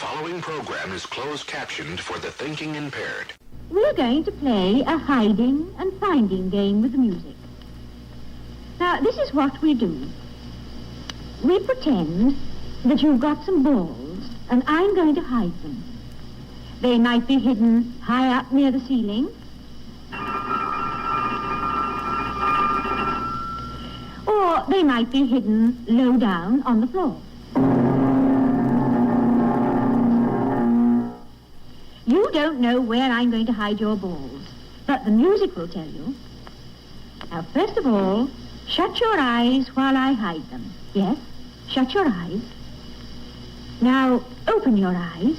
following program is closed captioned for the thinking impaired. We're going to play a hiding and finding game with the music. Now, this is what we do. We pretend that you've got some balls, and I'm going to hide them. They might be hidden high up near the ceiling, or they might be hidden low down on the floor. You don't know where I'm going to hide your balls, but the music will tell you. Now, first of all, shut your eyes while I hide them. Yes, shut your eyes. Now, open your eyes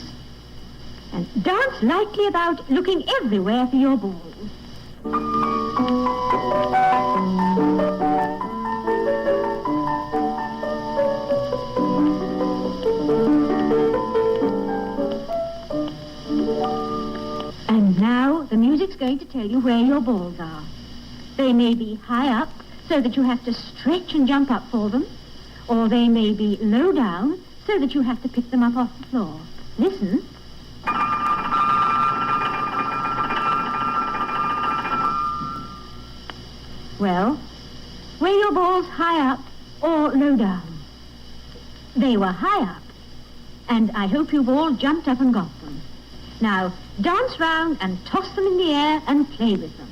and dance lightly about, looking everywhere for your balls. And now the music's going to tell you where your balls are. They may be high up, so that you have to stretch and jump up for them, or they may be low down, so that you have to pick them up off the floor. Listen. Well, were your balls high up or low down? They were high up, and I hope you've all jumped up and got them. Now, dance round and toss them in the air and play with them.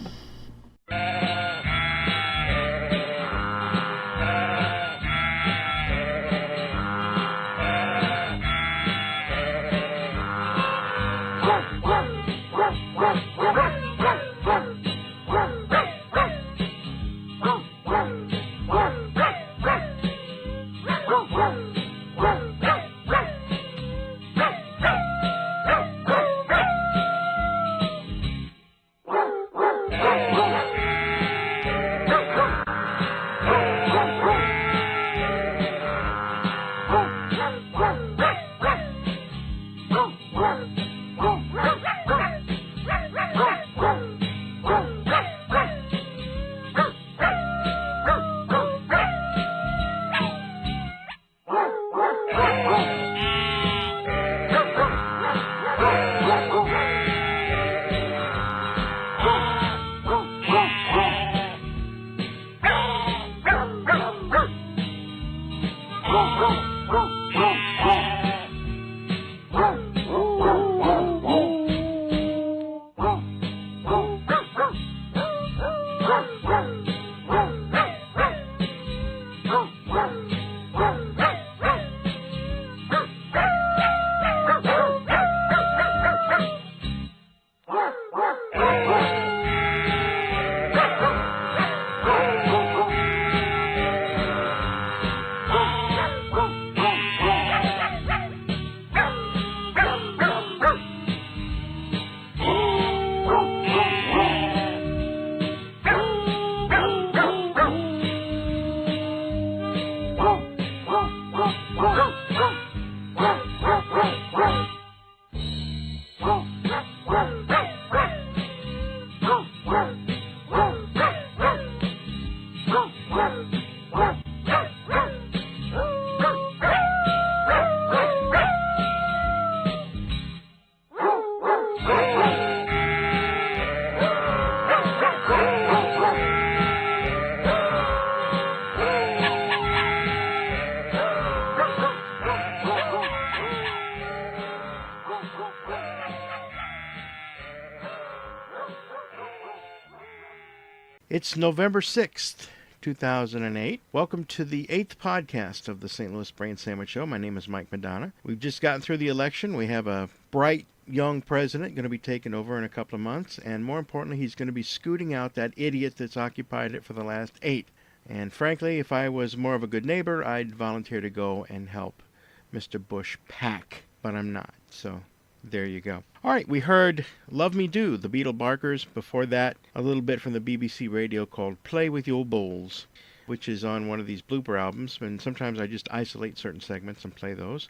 It's November 6th, 2008. Welcome to the 8th podcast of the St. Louis Brain Sandwich Show. My name is Mike Madonna. We've just gotten through the election. We have a bright young president going to be taking over in a couple of months. And more importantly, he's going to be scooting out that idiot that's occupied it for the last 8. And frankly, if I was more of a good neighbor, I'd volunteer to go and help Mr. Bush pack. But I'm not, so there you go. All right, we heard Love Me Do, the Beetle Barkers. Before that, a little bit from the BBC radio called Play With Your Bowls, which is on one of these blooper albums. And sometimes I just isolate certain segments and play those.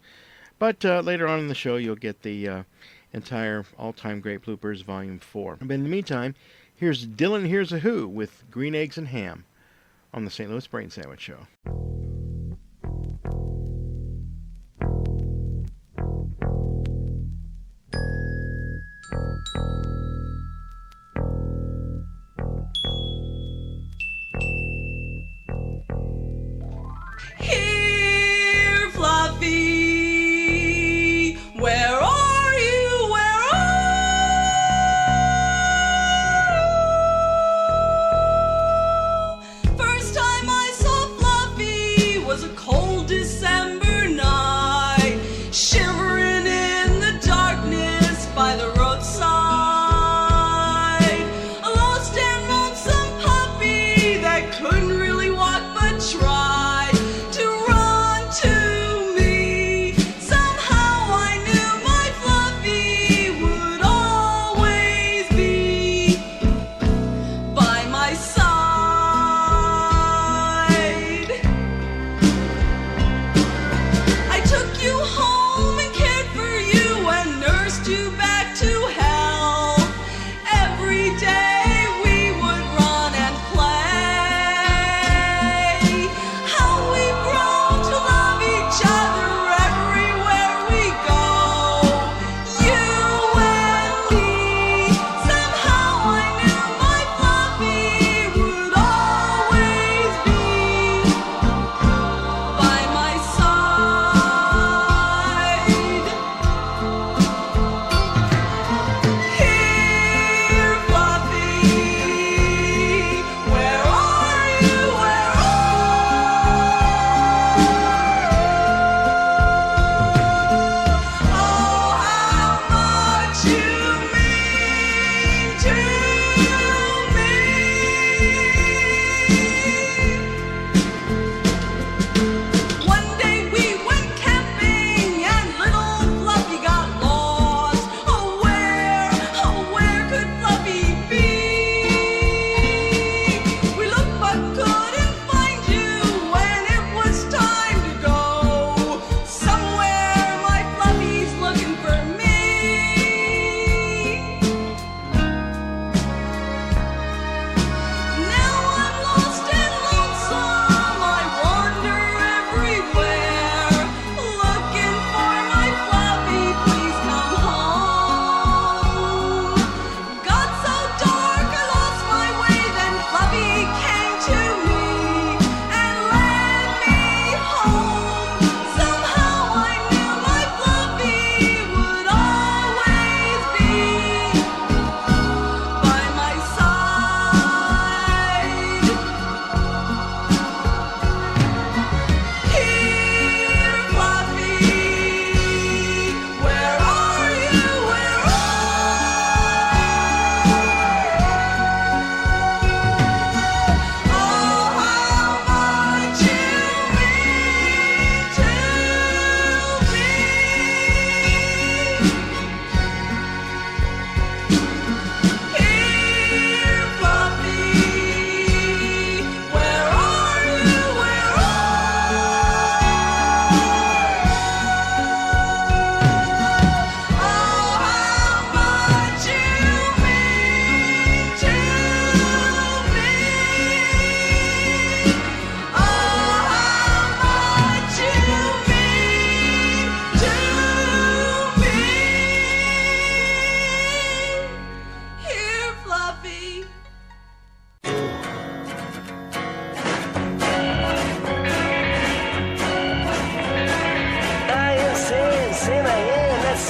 But later on in the show, you'll get the entire all-time great bloopers, Volume 4. But in the meantime, here's Dylan Here's a Who with Green Eggs and Ham on the St. Louis Brain Sandwich Show.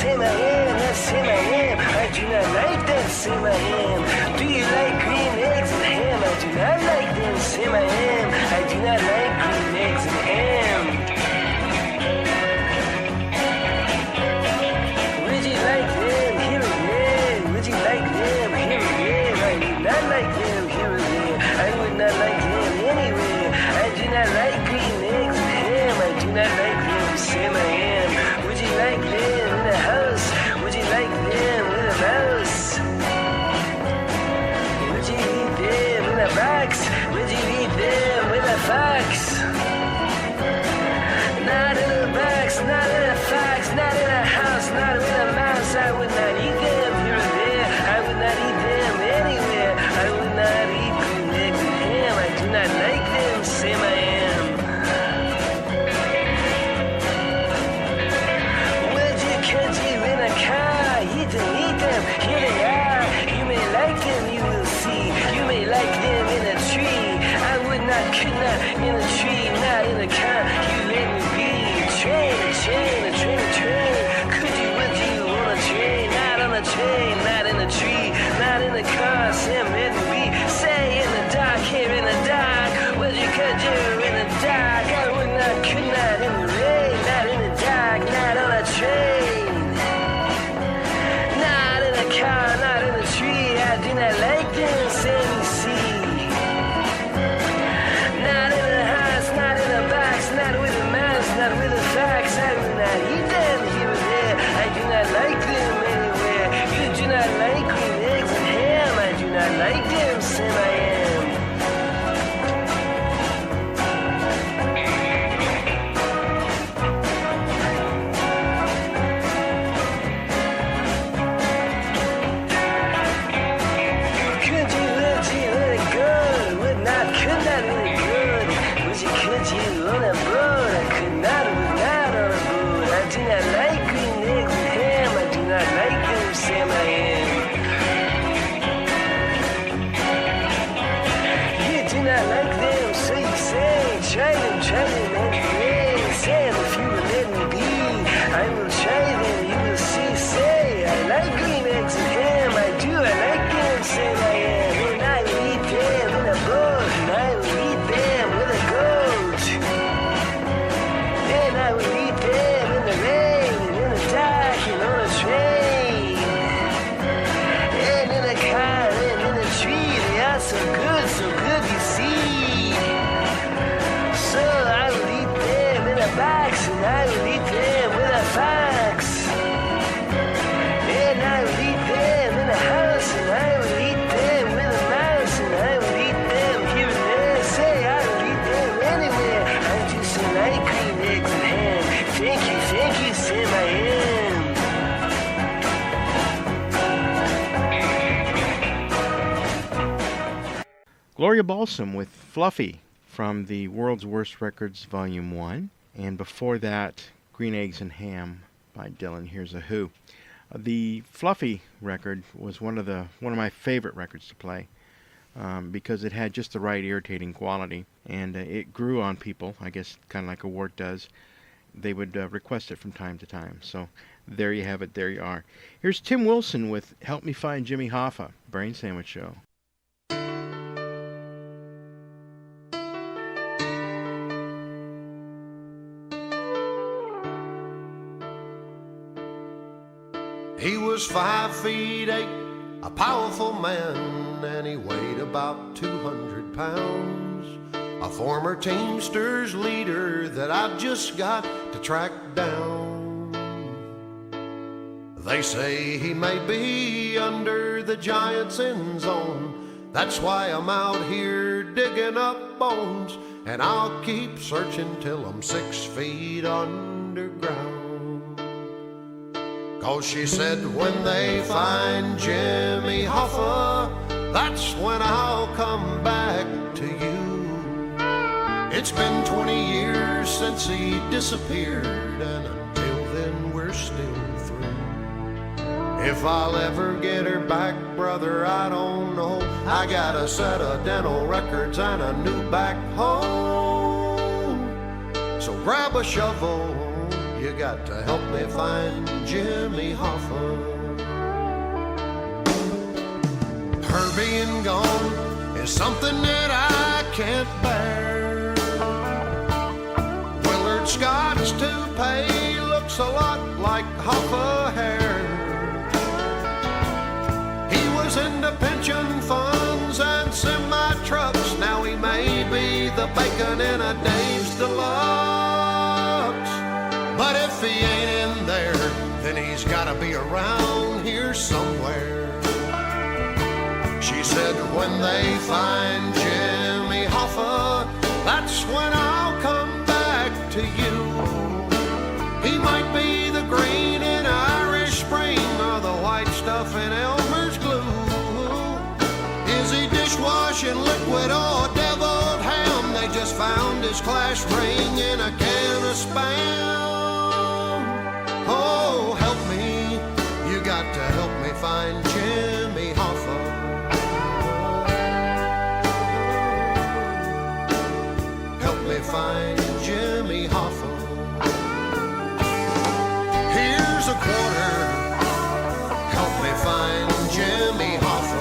Sam I am, that's Sam I am. I do not like them, Sam I am. Do you like green eggs and ham? I do not like them, Sam I am. I do not like green eggs and ham. Would you like them? Here and there. Would you like them? Here and there. I would not like them. Here and there. I would not like them anywhere. I do not like green eggs and ham. I do not like them, Sam I am. Would you like them in a house? Would you like them with a mouse? Would you eat them in a box? Would you eat them with a fox? Not in a box, not in a fox, not in a house, not with a mouse. I would not eat them here or there. I would not eat them anywhere. I would not eat green eggs and ham. I do not like them, Sam I am. Would you catch you in a car? Eat them, here they are. You may like them, you will see. You may like them in a tree. I would not, could not, in a tree, not in a car. You let me be. Train, a train, a train, a train. Could you, would you on a train? Not on a train, not in a tree, not in a car. Sam, let me be. Say in the dark, here in the dark. What you could do in the dark? I would not, could not in the rain, not in the dark, not on a train. Not in a car, not in a tree. I do not like them, Sam, you see. Not in a house, not in a box, not with a mouse, not with a fox. I do not eat them here and there. I do not like them anywhere. You do not like green eggs and ham. I do not like them, Sam I am. Could you let it go? Would not, could not let it go. Would you, could you on a boat? I could not, would not on a boat. I do not like green eggs and ham. I do not like them, Sam I am. You do not like them, so you say. Try them anyway. Say if you will let me be, I will try them, you will see. Say, I like green eggs and ham. I do, I like them, Sam I am. And I will eat them in a boat, and I will eat them with a goat. And I will eat them in the rain, and in the dark, and on a train. And in a car, and in a tree. They are so good, you see. So I will eat them in a box, and I will eat them with a fox. And I will eat them in a house, and I will eat them with a mouse, and I will eat them here and there. Say I will eat them anywhere. I just like green eggs and ham. Thank you, Sam I am. Gloria Balsam with Fluffy from the World's Worst Records Volume 1. And before that, Green Eggs and Ham by Dylan Hears a Who. The Fluffy record was one of my favorite records to play because it had just the right irritating quality, and it grew on people, I guess kind of like a wart does. They would request it from time to time. So there you have it, there you are. Here's Tim Wilson with Help Me Find Jimmy Hoffa, Brain Sandwich Show. He was 5 feet 8, a powerful man, and he weighed about 200 pounds. A former Teamsters leader that I've just got to track down. They say he may be under the Giants' end zone. That's why I'm out here digging up bones, and I'll keep searching till I'm 6 feet underground. 'Cause she said when they find Jimmy Hoffa, that's when I'll come back to you. It's been 20 years since he disappeared, and until then we're still through. If I'll ever get her back, brother, I don't know. I got a set of dental records and a new back home. So grab a shovel, You got to help me find Jimmy Hoffa. Her being gone is something that I can't bear. Willard Scott's toupee looks a lot like Hoffa hair. He was into pension funds and semi-trucks. Now he may be the bacon in a Dave's Deluxe. But if he ain't in there, then he's gotta be around here somewhere. She said when they find Jimmy Hoffa, that's when I'll come back to you. He might be the green in Irish Spring or the white stuff in Elmer's glue. Is he dishwashing liquid or deviled ham? They just found his class ring in a can of Spam. Oh, help me, you got to help me find Jimmy Hoffa. Help me find Jimmy Hoffa. Here's a quarter, help me find Jimmy Hoffa.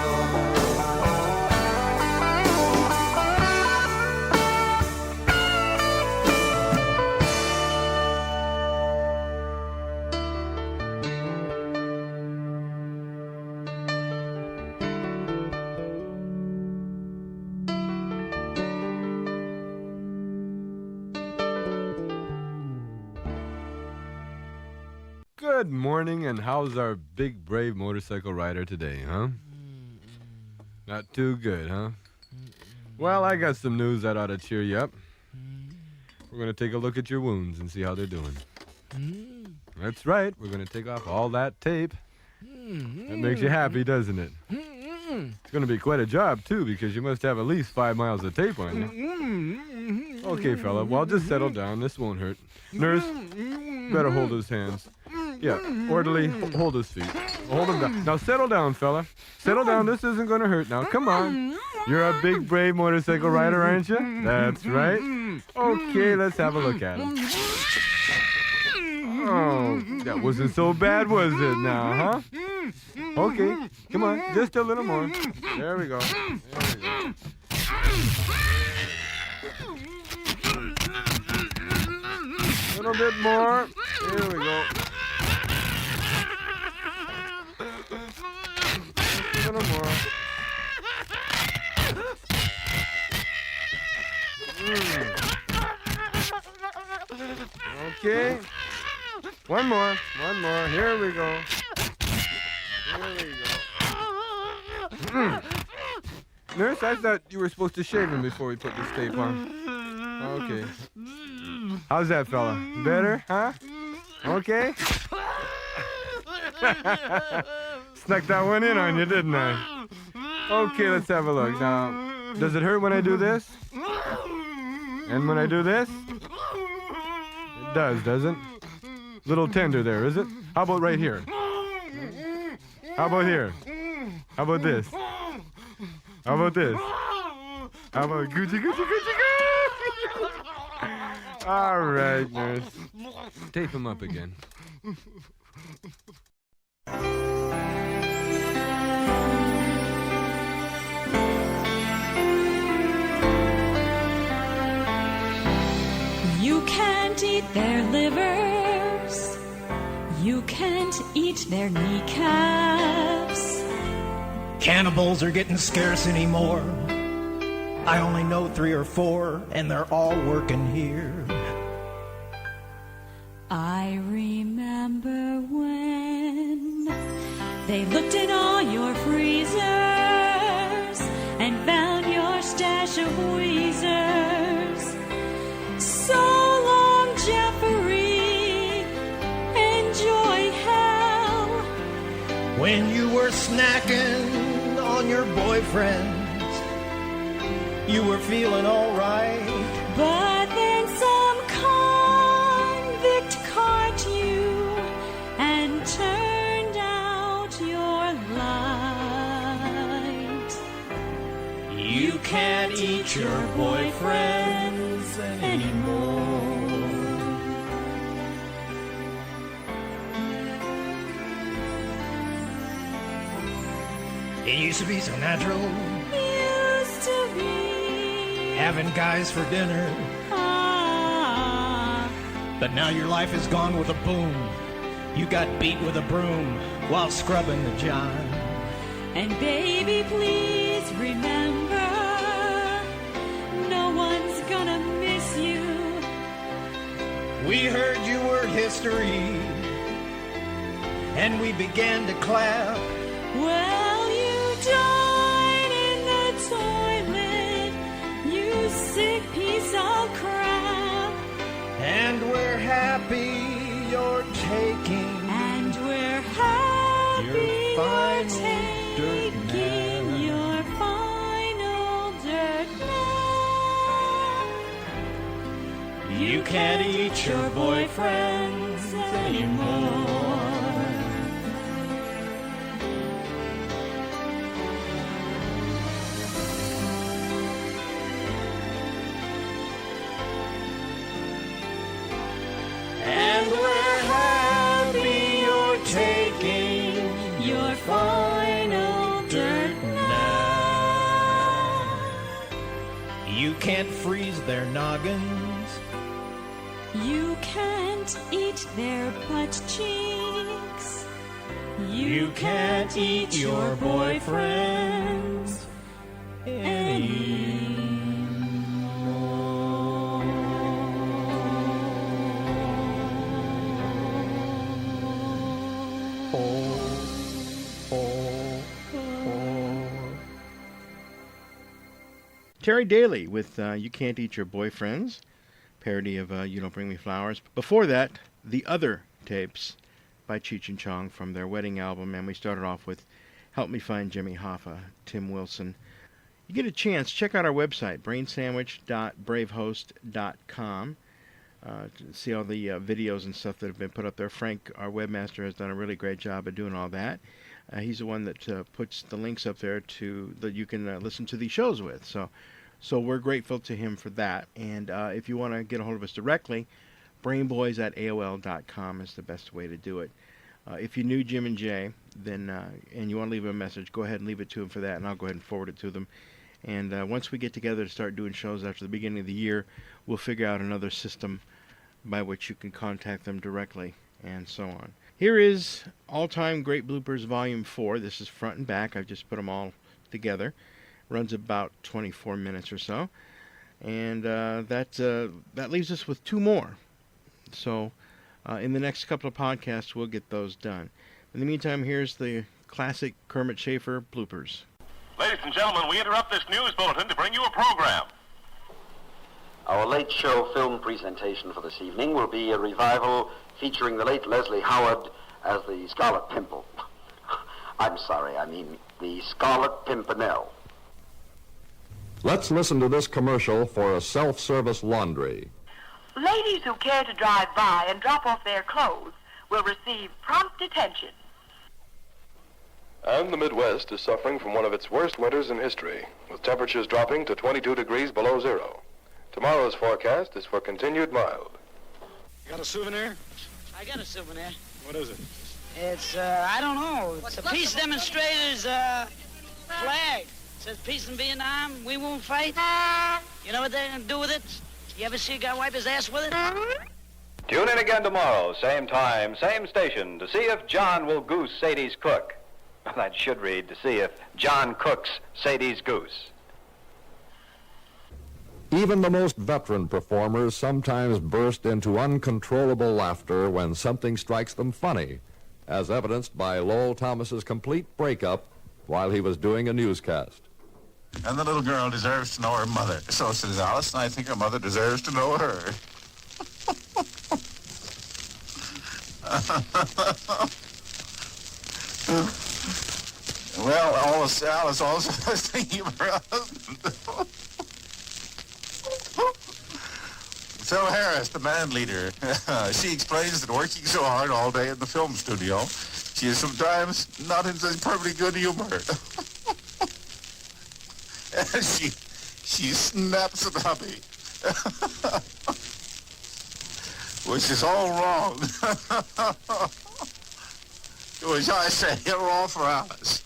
Good morning, and how's our big, brave motorcycle rider today, huh? Not too good, huh? Well, I got some news that ought to cheer you up. We're going to take a look at your wounds and see how they're doing. That's right, we're going to take off all that tape. That makes you happy, doesn't it? It's going to be quite a job, too, because you must have at least 5 miles of tape on you. Okay, fella, well, just settle down. This won't hurt. Nurse, better hold his hands. Yeah, orderly, hold his feet. Hold him down. Now settle down, fella. Settle down. This isn't going to hurt now. Come on. You're a big, brave motorcycle rider, aren't you? That's right. Okay, let's have a look at him. Oh, that wasn't so bad, was it now, huh? Okay, come on. Just a little more. There we go. There we go. A little bit more. Here we go. A little more. Okay. One more. One more. Here we go. Here we go. Nurse, I thought you were supposed to shave him before we put this tape on. Okay. How's that, fella? Better, huh? Okay. Snuck that one in on you, didn't I? Okay, let's have a look. Now, does it hurt when I do this? And when I do this? It does, doesn't? Little tender there, is it? How about right here? How about here? How about this? How about this? How about Gucci, Gucci, Gucci, Gucci? All right, nurse. Tape him up again. You can't eat their livers. You can't eat their kneecaps. Cannibals are getting scarce anymore. I only know 3 or 4, and they're all working here. I remember when they looked in all your freezers and found your stash of Weezers. So long, Jeffrey. Enjoy hell. When you were snacking on your boyfriend, you were feeling all right. But then some convict caught you and turned out your light. You can't eat your boyfriends anymore. It used to be so natural, Used to be. having guys for dinner. Ah. But now your life is gone with a boom. You got beat with a broom while scrubbing the john. And baby, please remember, no one's gonna miss you. We heard you were history, and we began to clap. Well, you died in the toilet, you sick piece of crap. And we're happy you're taking And we're happy your you're final dirt taking nap. your final dirt nap. You can't eat your boyfriends anymore. And we're happy you're taking Your final dirt nap. You can't freeze their noggins. You can't eat their butt cheeks. You can't eat your boyfriends Terry Daly with You Can't Eat Your Boyfriends, parody of You Don't Bring Me Flowers. Before that, the other tapes by Cheech and Chong from their wedding album, and we started off with Help Me Find Jimmy Hoffa, Tim Wilson. You get a chance, check out our website, brainsandwich.bravehost.com. To see all the videos and stuff that have been put up there. Frank, our webmaster, has done a really great job of doing all that. He's the one that puts the links up there to that you can listen to these shows with. So we're grateful to him for that. And if you want to get a hold of us directly, brainboys@aol.com is the best way to do it. If you knew Jim and Jay, then and you want to leave him a message, go ahead and leave it to him for that, and I'll go ahead and forward it to them. And once we get together to start doing shows after the beginning of the year, we'll figure out another system by which you can contact them directly, and so on. Here is All-Time Great Bloopers Volume 4. This is front and back. I've just put them all together. Runs about 24 minutes or so. And that leaves us with 2 more. So in the next couple of podcasts, we'll get those done. In the meantime, here's the classic Kermit Schaefer bloopers. Ladies and gentlemen, we interrupt this news bulletin to bring you a program. Our late show film presentation for this evening will be a revival featuring the late Leslie Howard as the Scarlet Pimple. I'm sorry, I mean the Scarlet Pimpernel. Let's listen to this commercial for a self-service laundry. Ladies who care to drive by and drop off their clothes will receive prompt attention. And the Midwest is suffering from one of its worst winters in history, with temperatures dropping to 22 degrees below zero. Tomorrow's forecast is for continued mild. Got a souvenir? I got a souvenir. What is it? It's, I don't know. It's a peace demonstrators, flag. It says peace in Vietnam, we won't fight. You know what they're gonna do with it? You ever see a guy wipe his ass with it? Tune in again tomorrow, same time, same station, to see if John will goose Sadie's cook. That should read, to see if John cooks Sadie's goose. Even the most veteran performers sometimes burst into uncontrollable laughter when something strikes them funny, as evidenced by Lowell Thomas's complete breakup while he was doing a newscast. And the little girl deserves to know her mother. So says Alice, and I think her mother deserves to know her. Well, Alice also was thinking of her husband. So Harris, the band leader, she explains that working so hard all day in the film studio, she is sometimes not in such perfectly good humor. And she snaps at hubby, which is all wrong. Which I say, you're all for Alice.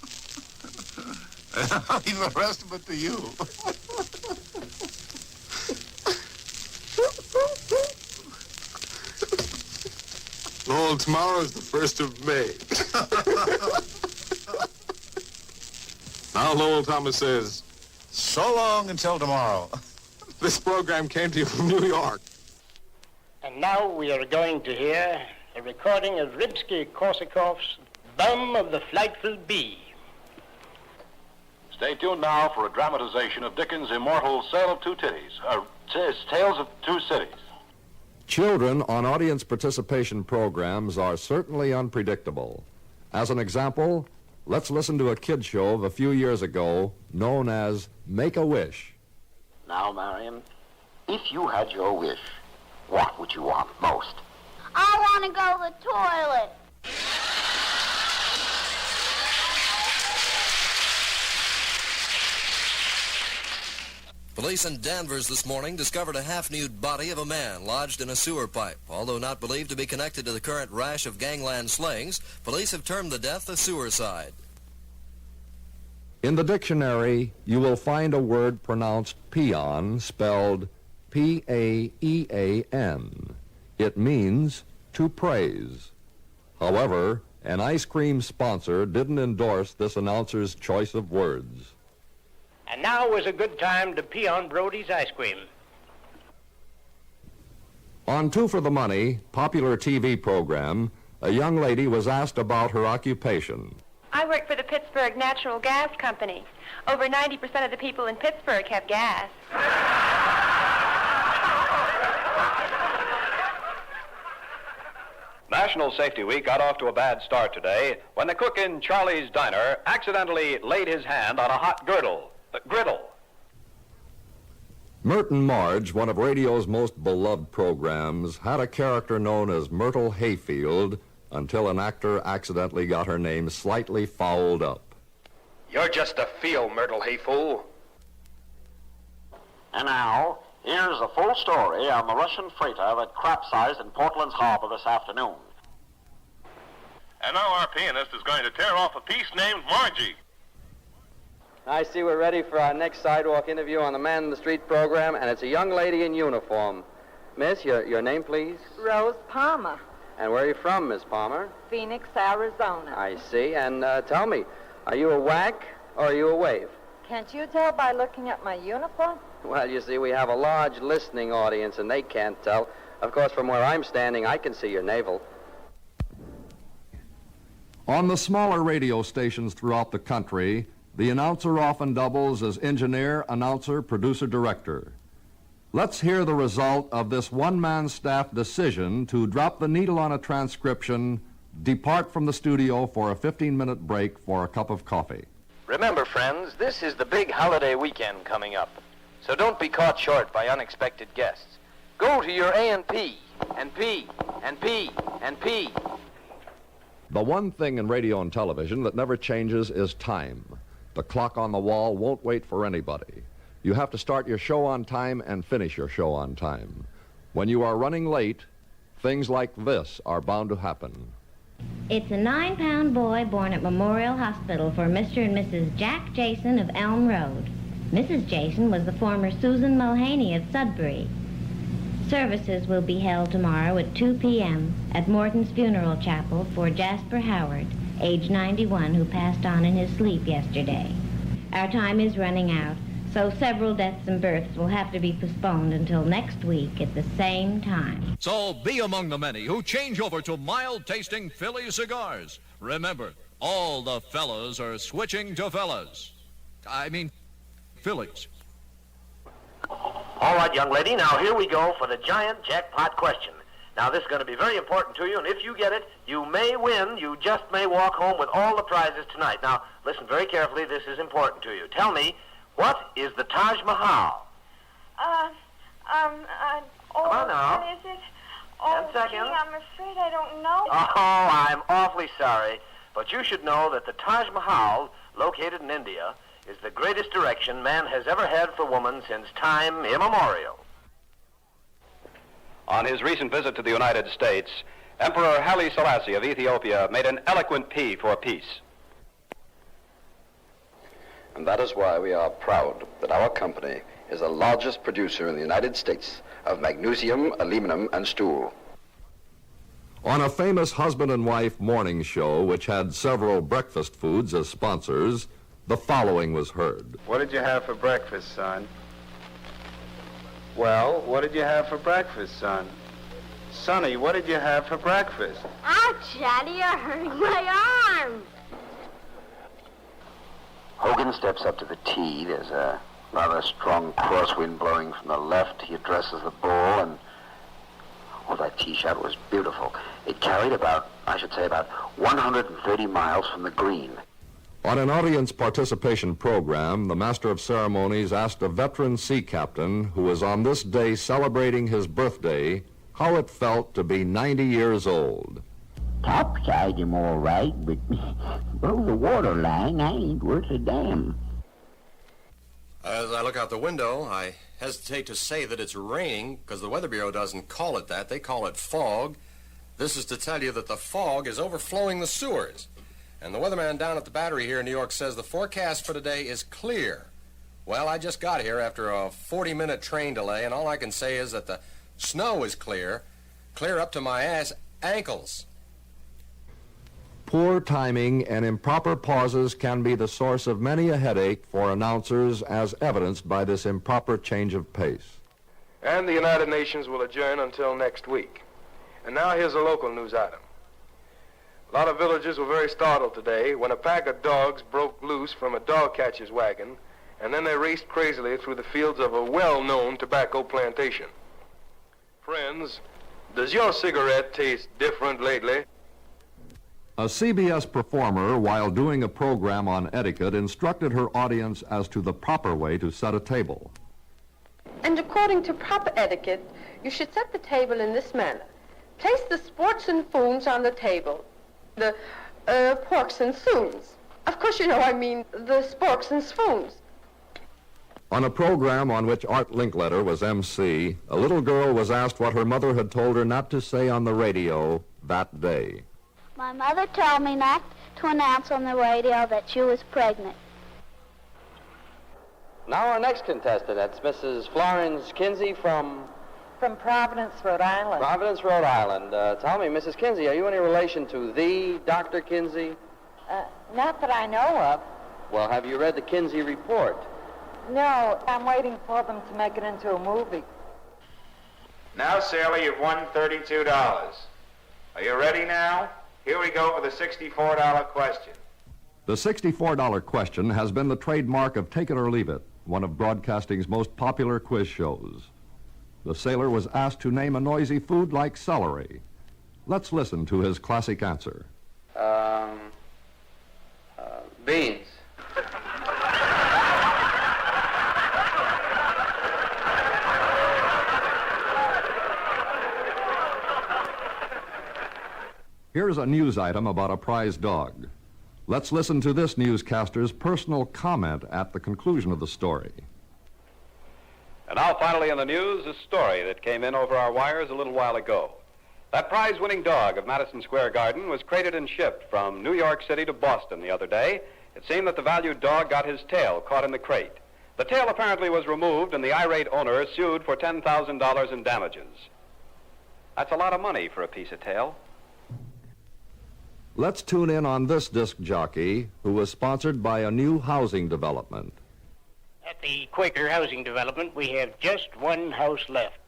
I'll leave the rest of it to you. Lowell, tomorrow's the 1st of May. Now Lowell Thomas says, so long until tomorrow. This program came to you from New York. And now we are going to hear a recording of Rimsky-Korsakov's Bum of the Flightful Bee. Stay tuned now for a dramatization of Dickens' immortal Tales of Two Cities. Children on audience participation programs are certainly unpredictable. As an example, let's listen to a kid show of a few years ago known as Make-A-Wish. Now, Marion, if you had your wish, what would you want most? I want to go to the toilet. Police in Danvers this morning discovered a half-nude body of a man lodged in a sewer pipe. Although not believed to be connected to the current rash of gangland slayings, police have termed the death a suicide. In the dictionary, you will find a word pronounced peon, spelled P-A-E-A-N. It means to praise. However, an ice cream sponsor didn't endorse this announcer's choice of words. And now is a good time to pee on Brody's ice cream. On Two for the Money, popular TV program, a young lady was asked about her occupation. I work for the Pittsburgh Natural Gas Company. Over 90% of the people in Pittsburgh have gas. National Safety Week got off to a bad start today when the cook in Charlie's Diner accidentally laid his hand on a hot griddle. Merton Marge, one of radio's most beloved programs, had a character known as Myrtle Hayfield until an actor accidentally got her name slightly fouled up. You're just a feel, Myrtle Hayfool. And now, here's a full story on the Russian freighter that capsized in Portland's harbor this afternoon. And now our pianist is going to tear off a piece named Margie. I see we're ready for our next sidewalk interview on the Man in the Street program, and it's a young lady in uniform. Miss, your name, please? Rose Palmer, And where are you from, Miss Palmer? Phoenix, Arizona. I see. And tell me, are you a whack or are you a wave? Can't you tell by looking at my uniform? Well, you see, we have a large listening audience, and they can't tell. Of course, from where I'm standing, I can see your navel. On the smaller radio stations throughout the country, the announcer often doubles as engineer, announcer, producer, director. Let's hear the result of this one-man staff decision to drop the needle on a transcription, depart from the studio for a 15-minute break for a cup of coffee. Remember, friends, this is the big holiday weekend coming up. So don't be caught short by unexpected guests. Go to your A&P, and P, and P, and P. The one thing in radio and television that never changes is time. The clock on the wall won't wait for anybody. You have to start your show on time and finish your show on time. When you are running late, things like this are bound to happen. It's a 9-pound boy born at Memorial Hospital for Mr. and Mrs. Jack Jason of Elm Road. Mrs. Jason was the former Susan Mulhaney of Sudbury. Services will be held tomorrow at 2 p.m. at Morton's Funeral Chapel for Jasper Howard, age 91, who passed on in his sleep yesterday. Our time is running out, so several deaths and births will have to be postponed until next week at the same time. So be among the many who change over to mild-tasting Philly cigars. Remember, all the fellas are switching to fellas. I mean, Phillies. All right, young lady, now here we go for the giant jackpot question. Now, this is going to be very important to you, and if you get it, you may win. You just may walk home with all the prizes tonight. Now, listen very carefully. This is important to you. Tell me, what is the Taj Mahal? Come on now. What is it? 10 seconds. Gee, I'm afraid I don't know. Oh, I'm awfully sorry, but you should know that the Taj Mahal, located in India, is the greatest direction man has ever had for woman since time immemorial. On his recent visit to the United States, Emperor Haile Selassie of Ethiopia made an eloquent plea for peace. And that is why we are proud that our company is the largest producer in the United States of magnesium, aluminum, and steel. On a famous husband and wife morning show, which had several breakfast foods as sponsors, the following was heard. What did you have for breakfast, son? Well, what did you have for breakfast, son? Sonny, what did you have for breakfast? Ouch, Daddy, you're hurting my arm. Hogan steps up to the tee. There's a rather strong crosswind blowing from the left. He addresses the ball, and that tee shot was beautiful. It carried about 130 miles from the green. On an audience participation program, the Master of Ceremonies asked a veteran sea captain who was on this day celebrating his birthday how it felt to be 90 years old. Topside I'm all right, but below the waterline, I ain't worth a damn. As I look out the window, I hesitate to say that it's raining, because the Weather Bureau doesn't call it that. They call it fog. This is to tell you that the fog is overflowing the sewers. And the weatherman down at the Battery here in New York says the forecast for today is clear. Well, I just got here after a 40-minute train delay, and all I can say is that the snow is clear up to my ankles. Poor timing and improper pauses can be the source of many a headache for announcers, as evidenced by this improper change of pace. And the United Nations will adjourn until next week. And now here's a local news item. A lot of villagers were very startled today when a pack of dogs broke loose from a dog catcher's wagon, and then they raced crazily through the fields of a well-known tobacco plantation. Friends, does your cigarette taste different lately? A CBS performer, while doing a program on etiquette, instructed her audience as to the proper way to set a table. And according to proper etiquette, you should set the table in this manner. Place the sporks and spoons on the table. The porks and spoons. Of course, you know I mean the sporks and spoons. On a program on which Art Linkletter was MC, a little girl was asked what her mother had told her not to say on the radio that day. My mother told me not to announce on the radio that she was pregnant. Now our next contestant, that's Mrs. Florence Kinsey from Providence, Rhode Island. Providence, Rhode Island. Tell me, Mrs. Kinsey, are you any relation to the Dr. Kinsey? Not that I know of. Well, have you read the Kinsey Report? No, I'm waiting for them to make it into a movie. Now, Sally, you've won $32. Are you ready now? Here we go for the $64 question. The $64 question has been the trademark of Take It or Leave It, one of broadcasting's most popular quiz shows. The sailor was asked to name a noisy food like celery. Let's listen to his classic answer. Beans. Here's a news item about a prize dog. Let's listen to this newscaster's personal comment at the conclusion of the story. And now, finally in the news, a story that came in over our wires a little while ago. That prize-winning dog of Madison Square Garden was crated and shipped from New York City to Boston the other day. It seemed that the valued dog got his tail caught in the crate. The tail apparently was removed, and the irate owner sued for $10,000 in damages. That's a lot of money for a piece of tail. Let's tune in on this disc jockey, who was sponsored by a new housing development. At the Quaker Housing Development, we have just one house left.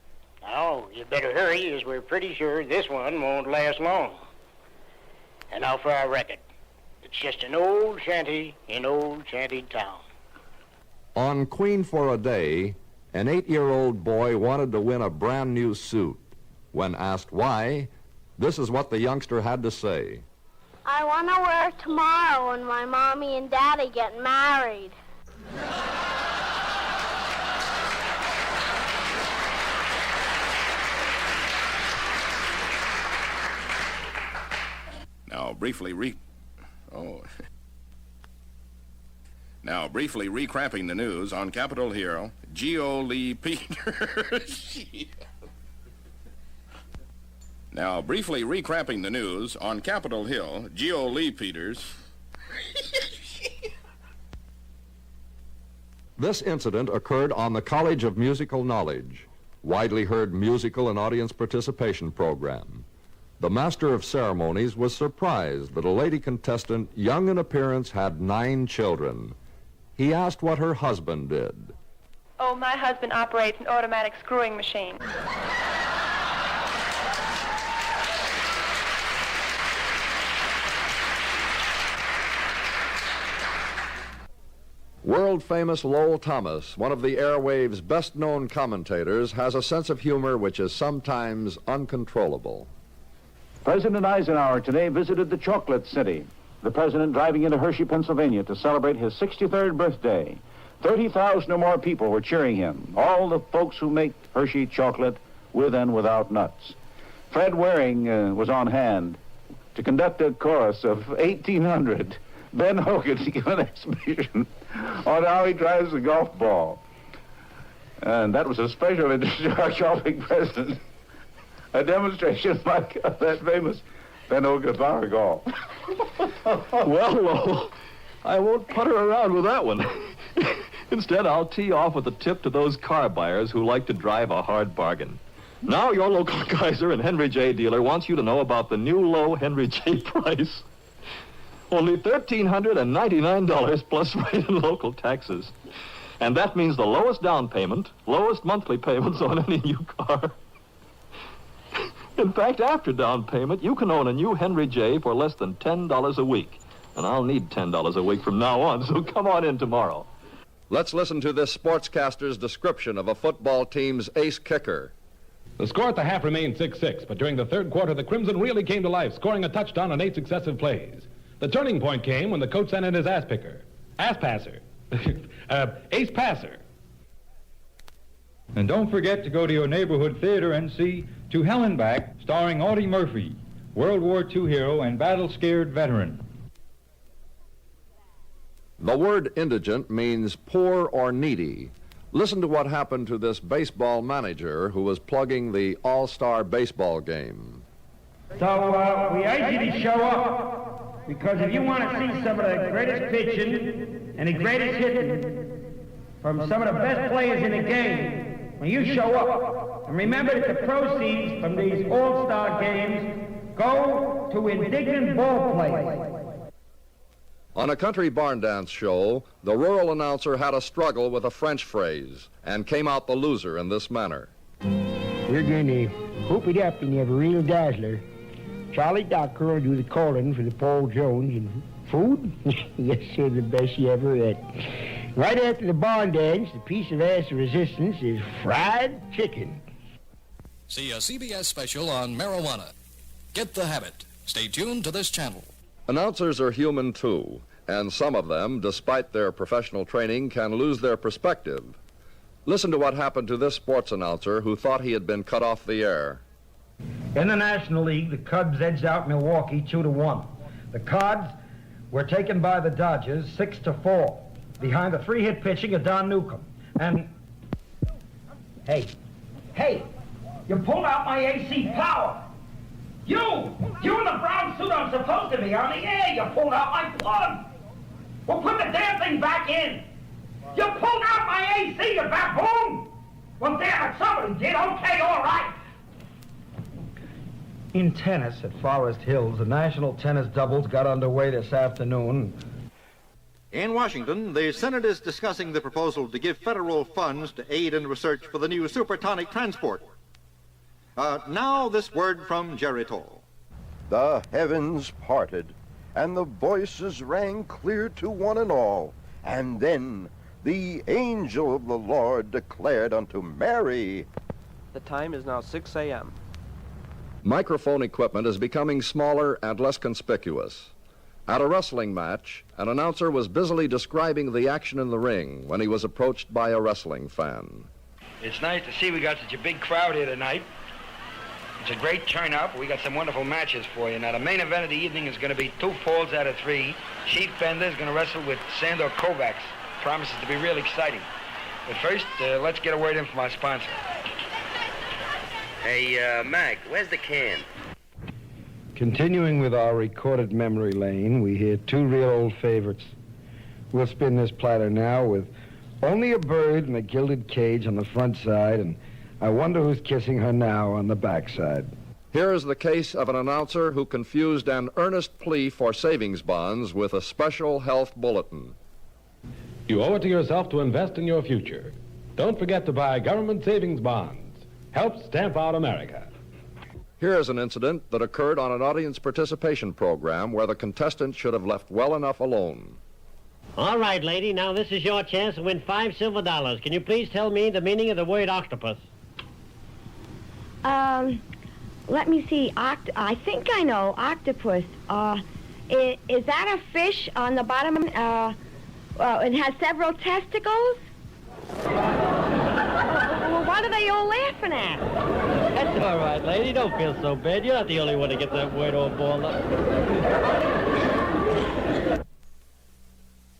Now, you better hurry, as we're pretty sure this one won't last long. And now for our record. It's just an old shanty in Old Shanty Town. On Queen for a Day, an 8-year-old boy wanted to win a brand new suit. When asked why, this is what the youngster had to say. I want to wear it tomorrow when my mommy and daddy get married. Now briefly recapping the news on Capitol Hill, Geo Lee Peters. Now, briefly recapping the news on Capitol Hill, Geo Lee Peters. This incident occurred on the College of Musical Knowledge, widely heard musical and audience participation program. The Master of Ceremonies was surprised that a lady contestant, young in appearance, had 9 children. He asked what her husband did. Oh, my husband operates an automatic screwing machine. World-famous Lowell Thomas, one of the airwave's best-known commentators, has a sense of humor which is sometimes uncontrollable. President Eisenhower today visited the Chocolate City. The president driving into Hershey, Pennsylvania to celebrate his 63rd birthday. 30,000 or more people were cheering him, all the folks who make Hershey chocolate with and without nuts. Fred Waring was on hand to conduct a chorus of 1,800. Ben Hogan to give an exhibition on how he drives the golf ball. And that was a special interest to our shopping president. A demonstration like that famous Ben Hogan power golf. Well, Lowell, I won't putter around with that one. Instead, I'll tee off with a tip to those car buyers who like to drive a hard bargain. Now your local Kaiser and Henry J. dealer wants you to know about the new low Henry J. price. Only $1,399 plus rate and local taxes. And that means the lowest down payment, lowest monthly payments on any new car. In fact, after down payment, you can own a new Henry J for less than $10 a week. And I'll need $10 a week from now on, so come on in tomorrow. Let's listen to this sportscaster's description of a football team's ace kicker. The score at the half remained 6-6, but during the third quarter, the Crimson really came to life, scoring a touchdown on 8 successive plays. The turning point came when the coach sent in his ass passer. Ace passer. And don't forget to go to your neighborhood theater and see To Hell and Back, starring Audie Murphy, World War II hero and battle-scared veteran. The word indigent means poor or needy. Listen to what happened to this baseball manager who was plugging the All-Star baseball game. So we urge you to show up, because if you want to see some of the greatest pitching and the greatest hitting from some of the best players in the game, when you show up, and remember that the proceeds from these All-Star games go to indigent ball players. On a country barn dance show, the rural announcer had a struggle with a French phrase and came out the loser in this manner. We're going to hoop it up and have a real dazzler. Charlie Docker will do the calling for the Paul Jones. And food? Yes, sir, the best you ever ate. Right after the barn dance, the piece of ass resistance is fried chicken. See a CBS special on marijuana. Get the habit. Stay tuned to this channel. Announcers are human too, and some of them, despite their professional training, can lose their perspective. Listen to what happened to this sports announcer who thought he had been cut off the air. In the National League, the Cubs edged out Milwaukee 2-1. The Cards were taken by the Dodgers 6-4, behind the 3-hit pitching of Don Newcomb. And, hey, you pulled out my AC power. You in the brown suit I'm supposed to be on the air, you pulled out my plug. Well, put the damn thing back in. You pulled out my AC, you baboon. Well, damn it, somebody did. Okay, all right. In tennis at Forest Hills, the national tennis doubles got underway this afternoon. In Washington, the Senate is discussing the proposal to give federal funds to aid in research for the new supersonic transport. Now this word from Jerry Toll. The heavens parted, and the voices rang clear to one and all. And then the angel of the Lord declared unto Mary. The time is now 6 a.m. Microphone equipment is becoming smaller and less conspicuous. At a wrestling match, an announcer was busily describing the action in the ring when he was approached by a wrestling fan. It's nice to see we got such a big crowd here tonight. It's a great turnout. We got some wonderful matches for you. Now, the main event of the evening is going to be 2 falls out of 3. Chief Bender is going to wrestle with Sandor Kovacs. Promises to be real exciting. But first, let's get a word in from our sponsor. Hey, Mac, where's the can? Continuing with our recorded memory lane, we hear 2 real old favorites. We'll spin this platter now with Only a bird in a gilded cage on the front side, and I wonder who's kissing her now on the back side. Here is the case of an announcer who confused an earnest plea for savings bonds with a special health bulletin. You owe it to yourself to invest in your future. Don't forget to buy government savings bonds. Help stamp out America. Here is an incident that occurred on an audience participation program where the contestant should have left well enough alone. All right, lady, now this is your chance to win $5 silver. Can you please tell me the meaning of the word octopus? Let me see. I think I know. Octopus. Is that a fish on the bottom? It has several testicles? Well, what are they all laughing at? That's all right, lady. Don't feel so bad. You're not the only one to get that word all balled up.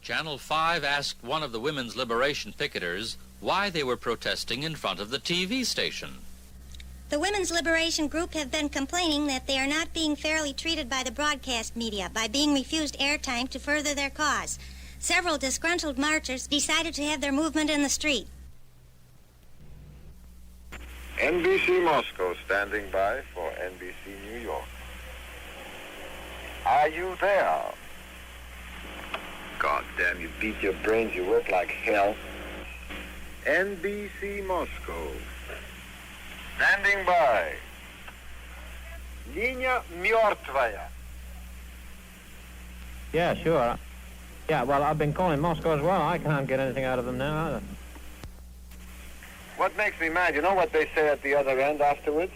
Channel 5 asked one of the women's liberation picketers why they were protesting in front of the TV station. The Women's Liberation Group have been complaining that they are not being fairly treated by the broadcast media by being refused airtime to further their cause. Several disgruntled marchers decided to have their movement in the street. NBC Moscow standing by for NBC New York. Are you there? God damn, you beat your brains, you work like hell. NBC Moscow. Standing by. Linia мертвая. Yeah, sure. Yeah, well, I've been calling Moscow as well. I can't get anything out of them now either. What makes me mad, you know what they say at the other end afterwards?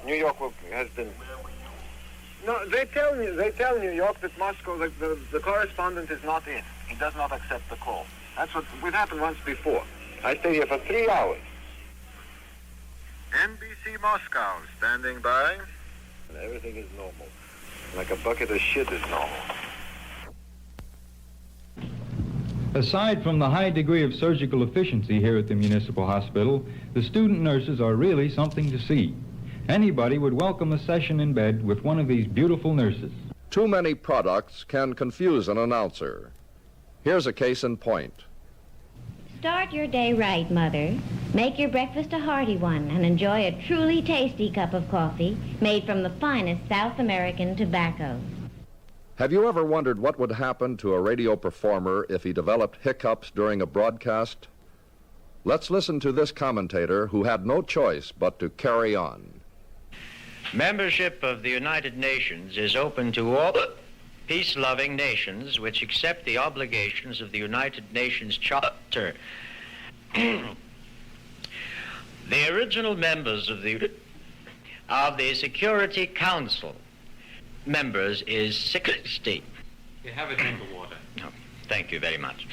New York has been... No, they tell New York that Moscow, the correspondent is not in. He does not accept the call. That's what happened once before. I stayed here for 3 hours. NBC Moscow, standing by. And everything is normal. Like a bucket of shit is normal. Aside from the high degree of surgical efficiency here at the municipal hospital, the student nurses are really something to see. Anybody would welcome a session in bed with one of these beautiful nurses. Too many products can confuse an announcer. Here's a case in point. Start your day right, Mother. Make your breakfast a hearty one and enjoy a truly tasty cup of coffee made from the finest South American tobacco. Have you ever wondered what would happen to a radio performer if he developed hiccups during a broadcast? Let's listen to this commentator who had no choice but to carry on. Membership of the United Nations is open to all peace-loving nations which accept the obligations of the United Nations Charter. The original members of the Security Council members is 60. You have a drink of water. Oh, thank you very much.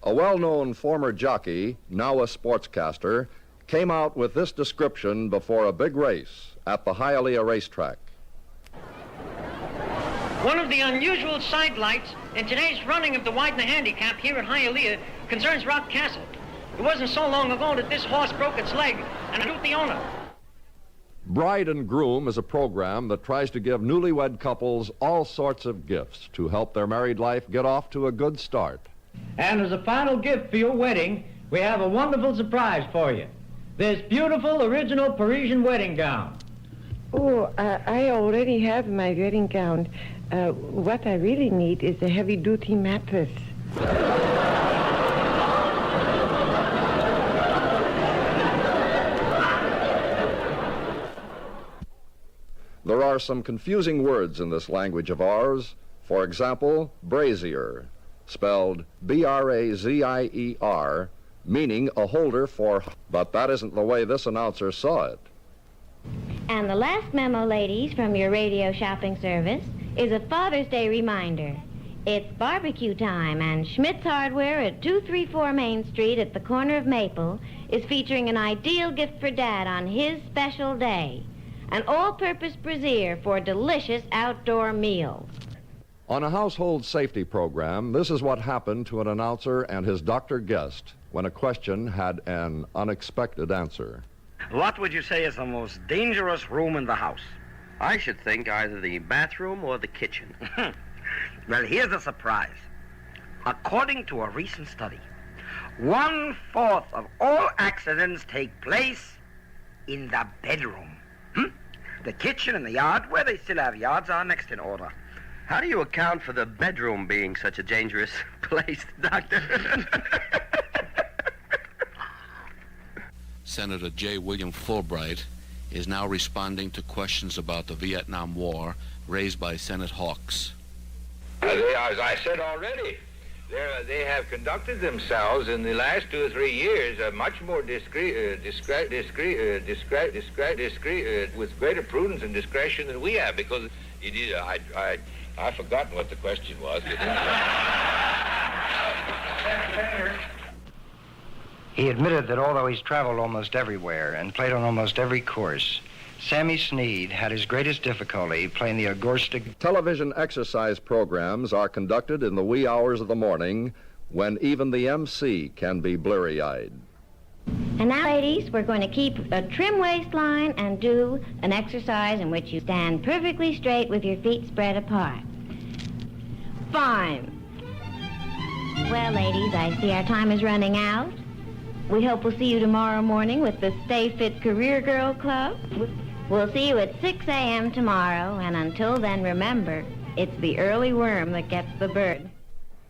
A well-known former jockey, now a sportscaster, came out with this description before a big race at the Hialeah racetrack. One of the unusual sidelights in today's running of the Widener Handicap here at Hialeah concerns Rock Castle. It wasn't so long ago that this horse broke its leg and shoot the owner. Bride and Groom is a program that tries to give newlywed couples all sorts of gifts to help their married life get off to a good start. And as a final gift for your wedding, we have a wonderful surprise for you. This beautiful original Parisian wedding gown. Oh, I already have my wedding gown. What I really need is a heavy-duty mattress. There are some confusing words in this language of ours. For example, brazier, spelled B-R-A-Z-I-E-R, meaning a holder for, but that isn't the way this announcer saw it. And the last memo, ladies, from your radio shopping service is a Father's Day reminder. It's barbecue time, and Schmidt's Hardware at 234 Main Street at the corner of Maple is featuring an ideal gift for Dad on his special day. An all-purpose brazier for delicious outdoor meals. On a household safety program, this is what happened to an announcer and his doctor guest when a question had an unexpected answer. What would you say is the most dangerous room in the house? I should think either the bathroom or the kitchen. Well, here's a surprise. According to a recent study, 1/4 of all accidents take place in the bedroom. The kitchen and the yard, where they still have yards, are next in order. How do you account for the bedroom being such a dangerous place, Doctor? Senator J. William Fulbright is now responding to questions about the Vietnam War raised by Senate hawks. As I said already, they have conducted themselves in the last 2 or 3 years much more discreet, with greater prudence and discretion than we have, because it is, I've forgotten what the question was. He admitted that although he's traveled almost everywhere and played on almost every course, Sammy Sneed had his greatest difficulty playing the agoristic. Television exercise programs are conducted in the wee hours of the morning when even the MC can be blurry-eyed. And now, ladies, we're going to keep a trim waistline and do an exercise in which you stand perfectly straight with your feet spread apart. Fine. Well, ladies, I see our time is running out. We hope we'll see you tomorrow morning with the Stay Fit Career Girl Club. We'll see you at 6 a.m. tomorrow, and until then, remember, it's the early worm that gets the bird.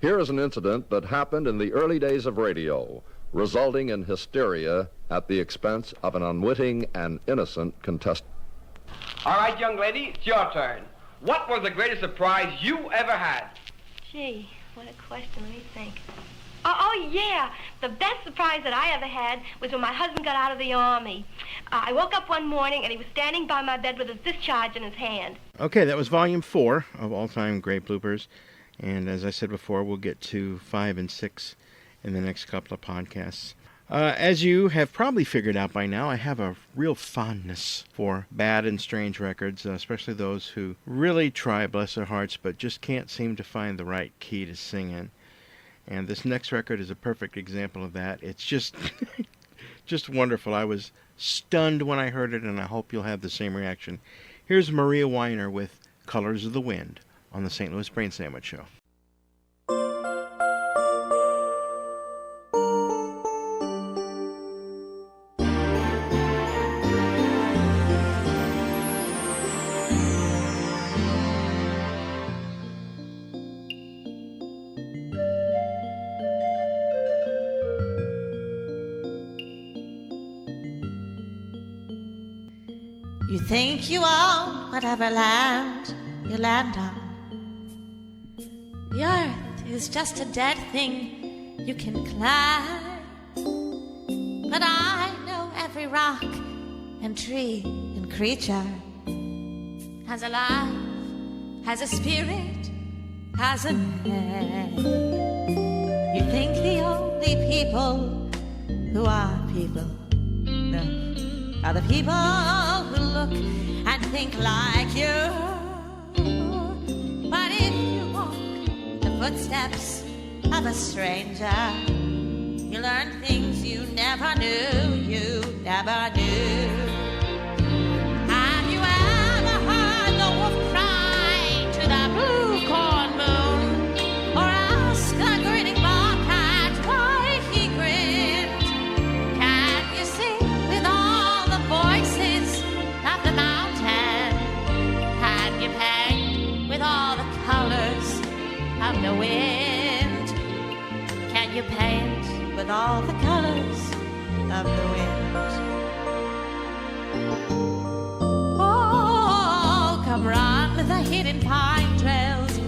Here is an incident that happened in the early days of radio, resulting in hysteria at the expense of an unwitting and innocent contestant. All right, young lady, it's your turn. What was the greatest surprise you ever had? Gee, what a question. Let me think. Oh, yeah. The best surprise that I ever had was when my husband got out of the Army. I woke up one morning and he was standing by my bed with his discharge in his hand. Okay, that was Volume 4 of All-Time Great Bloopers. And as I said before, we'll get to 5 and 6 in the next couple of podcasts. As you have probably figured out by now, I have a real fondness for bad and strange records, especially those who really try, bless their hearts, but just can't seem to find the right key to sing in. And this next record is a perfect example of that. It's just just wonderful. I was stunned when I heard it, and I hope you'll have the same reaction. Here's Maria Weiner with Colors of the Wind on the St. Louis Brain Sandwich Show. You think you own whatever land you land on. The earth is just a dead thing you can climb. But I know every rock and tree and creature has a life, has a spirit, has a name. You think the only people who are people, no, are the people who look and think like you. But if you walk the footsteps of a stranger, you learn things you never knew, you never knew. Have you ever heard the wolf cry to the blue corn moon, or ask the grinning bobcat why he grinned? Can you sing with all the voices of the mountain? Can you paint with all the colors of the wind? Can you paint with all the colors of the wind? Oh, come run the hidden pine trails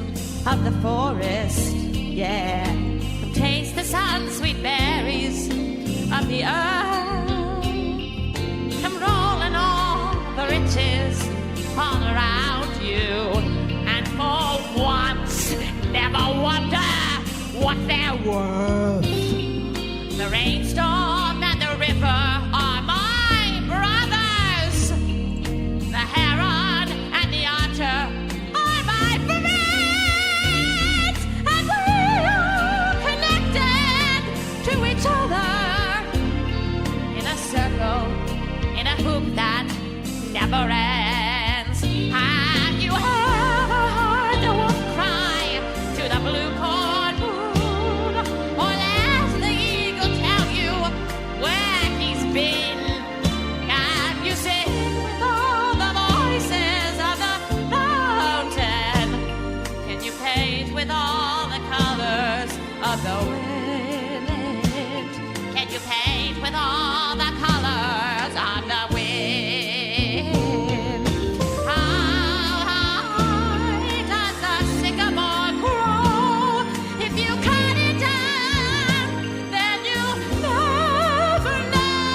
of the forest, yeah. Come taste the sun-sweet berries of the earth. Come rolling all the riches all around you, and for once never wonder what they're worth. The rainstorm and the river are my brothers. The heron and the otter are my friends. And we're connected to each other in a circle, in a hoop that never ends. Have you ever heard the wolf cry to the blue corn moon, or asked the eagle of the wind. Can you paint with all the colors of the wind? How high does the sycamore grow? If you cut it down, then you never know.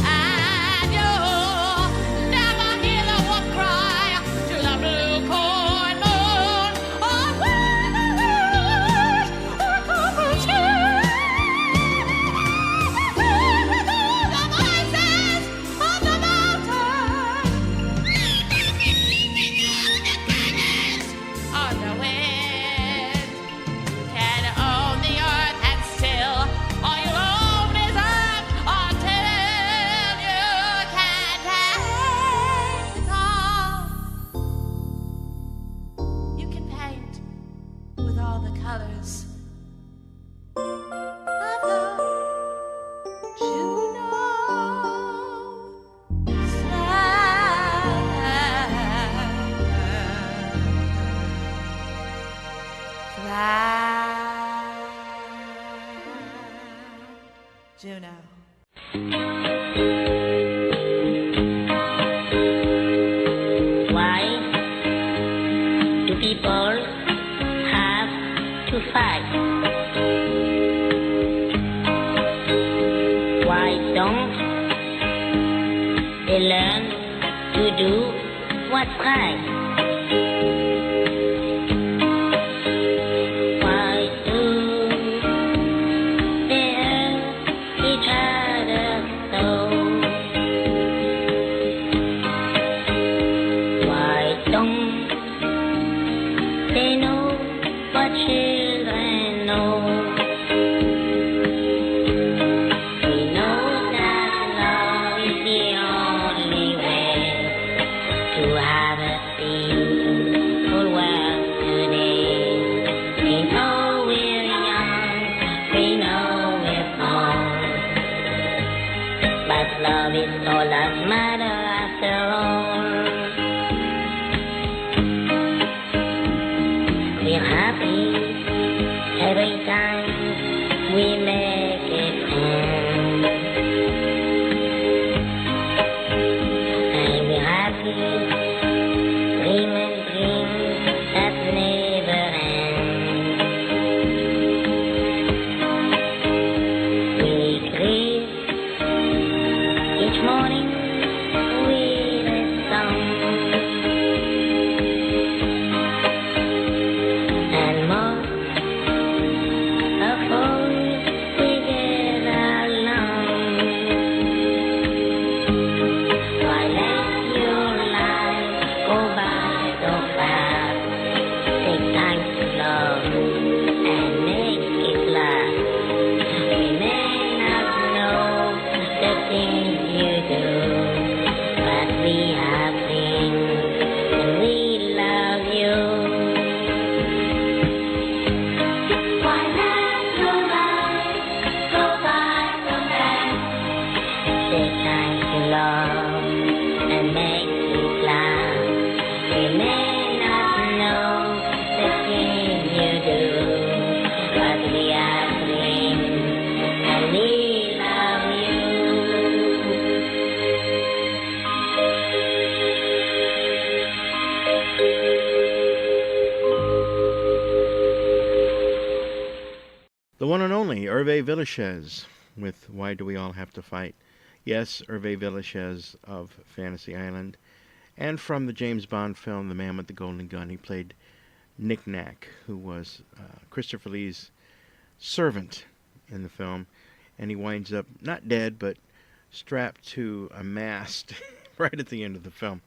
And you'll never hear the wolf cry to the blue corn moon, or where the wind or copper tune. With all the voices of the mountain, on the wind, can own the earth and still all you own is earth until you can take it all. You can paint with all the colors of the Juno Juno. Why do people have to fight? Why don't they learn to do what's right? Why do they hurt each other so? Why don't they know what children know? We know that love is the only way to have a peaceful world today. We know we're young, we know we're old, but love is all that matters after all. We're happy every time we make it home, and we're happy dreaming dreams that never end. We grieve each morning with a song, and more of all we get along. Why let your life go by so fast? Take time to love and make it last. We may not know the things you do, but we have things and we love you. Why let your life go by so fast? Take time to love and make it last. We may not know the things you do, but we have dreams and we love you. The one and only Hervé Villechaize with Why Do We All Have to Fight? Yes, Hervé Villechaize of Fantasy Island. And from the James Bond film The Man with the Golden Gun, he played Nick Nack, who was Christopher Lee's servant in the film. And he winds up not dead, but strapped to a mast right at the end of the film.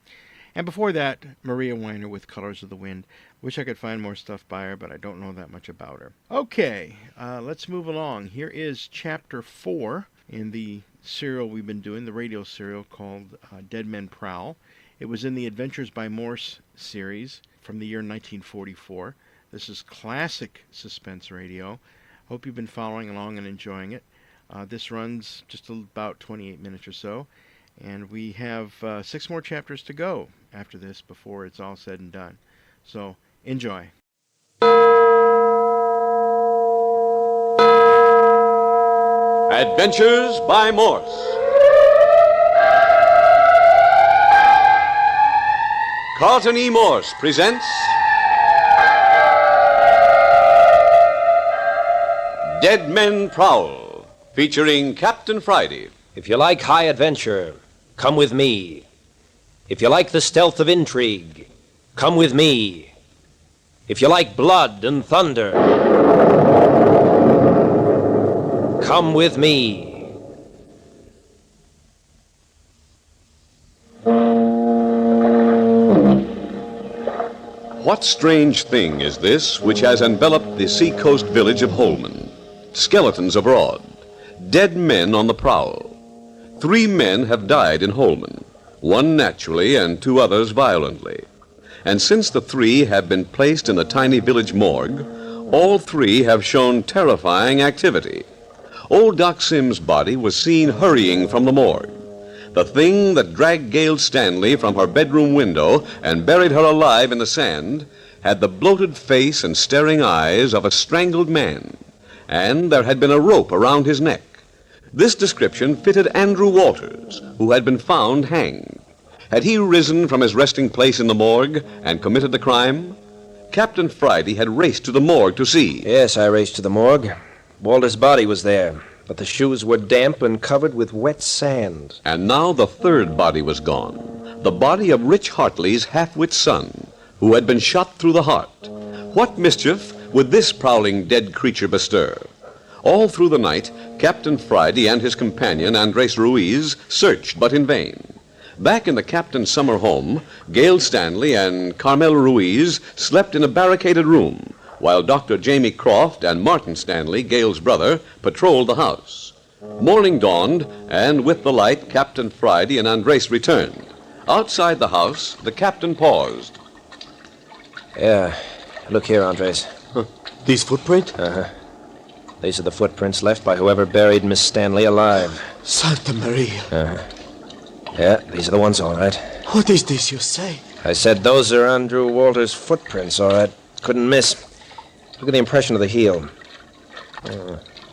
And before that, Maria Weiner with Colors of the Wind. Wish I could find more stuff by her, but I don't know that much about her. Okay, let's move along. Here is Chapter 4 in the serial we've been doing, the radio serial called Dead Men Prowl. It was in the Adventures by Morse series from the year 1944. This is classic suspense radio. Hope you've been following along and enjoying it. This runs just about 28 minutes or so. And we have 6 more chapters to go after this before it's all said and done. So, enjoy. Adventures by Morse. Carlton E. Morse presents Dead Men Prowl, featuring Captain Friday. If you like high adventure, come with me. If you like the stealth of intrigue, come with me. If you like blood and thunder, come with me. What strange thing is this which has enveloped the seacoast village of Holman? Skeletons abroad, dead men on the prowl. 3 men have died in Holman, one naturally and 2 others violently. And since the 3 have been placed in the tiny village morgue, all 3 have shown terrifying activity. Old Doc Sim's body was seen hurrying from the morgue. The thing that dragged Gail Stanley from her bedroom window and buried her alive in the sand had the bloated face and staring eyes of a strangled man, and there had been a rope around his neck. This description fitted Andrew Walters, who had been found hanged. Had he risen from his resting place in the morgue and committed the crime? Captain Friday had raced to the morgue to see. Yes, I raced to the morgue. Walter's body was there, but the shoes were damp and covered with wet sand. And now the 3rd body was gone, the body of Rich Hartley's half-wit son, who had been shot through the heart. What mischief would this prowling dead creature bestir? All through the night, Captain Friday and his companion, Andres Ruiz, searched, but in vain. Back in the captain's summer home, Gail Stanley and Carmel Ruiz slept in a barricaded room, while Dr. Jamie Croft and Martin Stanley, Gail's brother, patrolled the house. Morning dawned, and with the light, Captain Friday and Andres returned. Outside the house, the captain paused. Yeah, look here, Andres. These footprints? Uh-huh. These are the footprints left by whoever buried Miss Stanley alive. Santa Maria. Uh-huh. Yeah, these are the ones, all right. What is this you say? I said those are Andrew Walters' footprints, all right. Couldn't miss. Look at the impression of the heel.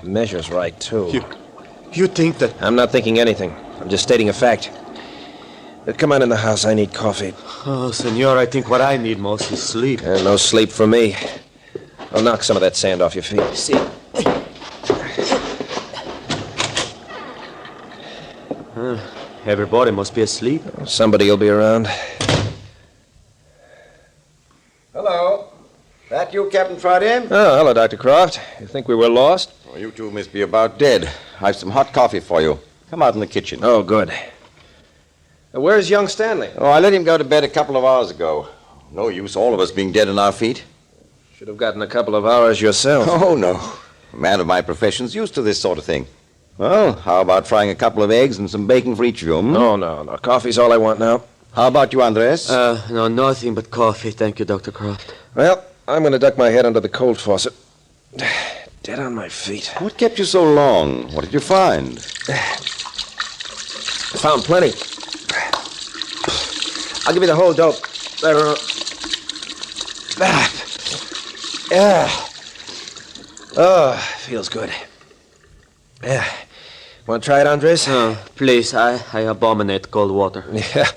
Measure's right, too. You think that... I'm not thinking anything. I'm just stating a fact. Come on in the house. I need coffee. Oh, senor, I think what I need most is sleep. No sleep for me. I'll knock some of that sand off your feet. See. Everybody must be asleep. Somebody will be around. Hello. That you, Captain Friday? Oh, hello, Dr. Croft. You think we were lost? Oh, you two must be about dead. I've some hot coffee for you. Come out in the kitchen. Oh, good. Where's young Stanley? Oh, I let him go to bed a couple of hours ago. No use all of us being dead on our feet. Should have gotten a couple of hours yourself. Oh, no. A man of my profession's used to this sort of thing. Well, how about frying a couple of eggs and some bacon for each of you? No. Coffee's all I want now. How about you, Andres? No, nothing but coffee. Thank you, Dr. Croft. Well, I'm going to duck my head under the cold faucet. Dead on my feet. What kept you so long? What did you find? Found plenty. I'll give you the whole dope. Oh, feels good. Yeah. Want to try it, Andres? Please, I abominate cold water. Yeah.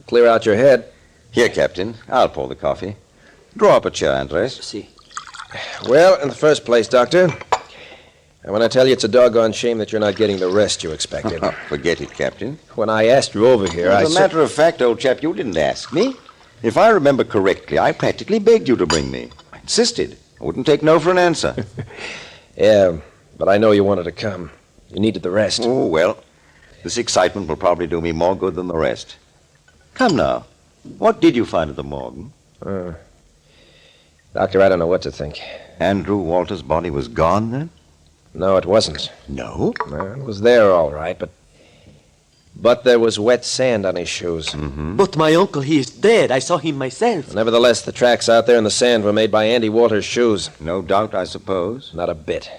Clear out your head. Here, Captain. I'll pour the coffee. Draw up a chair, Andres. See. Well, in the first place, Doctor, I want to tell you it's a doggone shame that you're not getting the rest you expected. Forget it, Captain. When I asked you over here, As a matter of fact, old chap, you didn't ask me. If I remember correctly, I practically begged you to bring me. I insisted. I wouldn't take no for an answer. Yeah, but I know you wanted to come. You needed the rest. Oh, well, this excitement will probably do me more good than the rest. Come now. What did you find at the morgue? Doctor, I don't know what to think. Andrew Walters' body was gone, then? No, it wasn't. No? It was there, all right, but there was wet sand on his shoes. Mm-hmm. But my uncle, he is dead. I saw him myself. Nevertheless, the tracks out there in the sand were made by Andy Walters' shoes. No doubt, I suppose. Not a bit.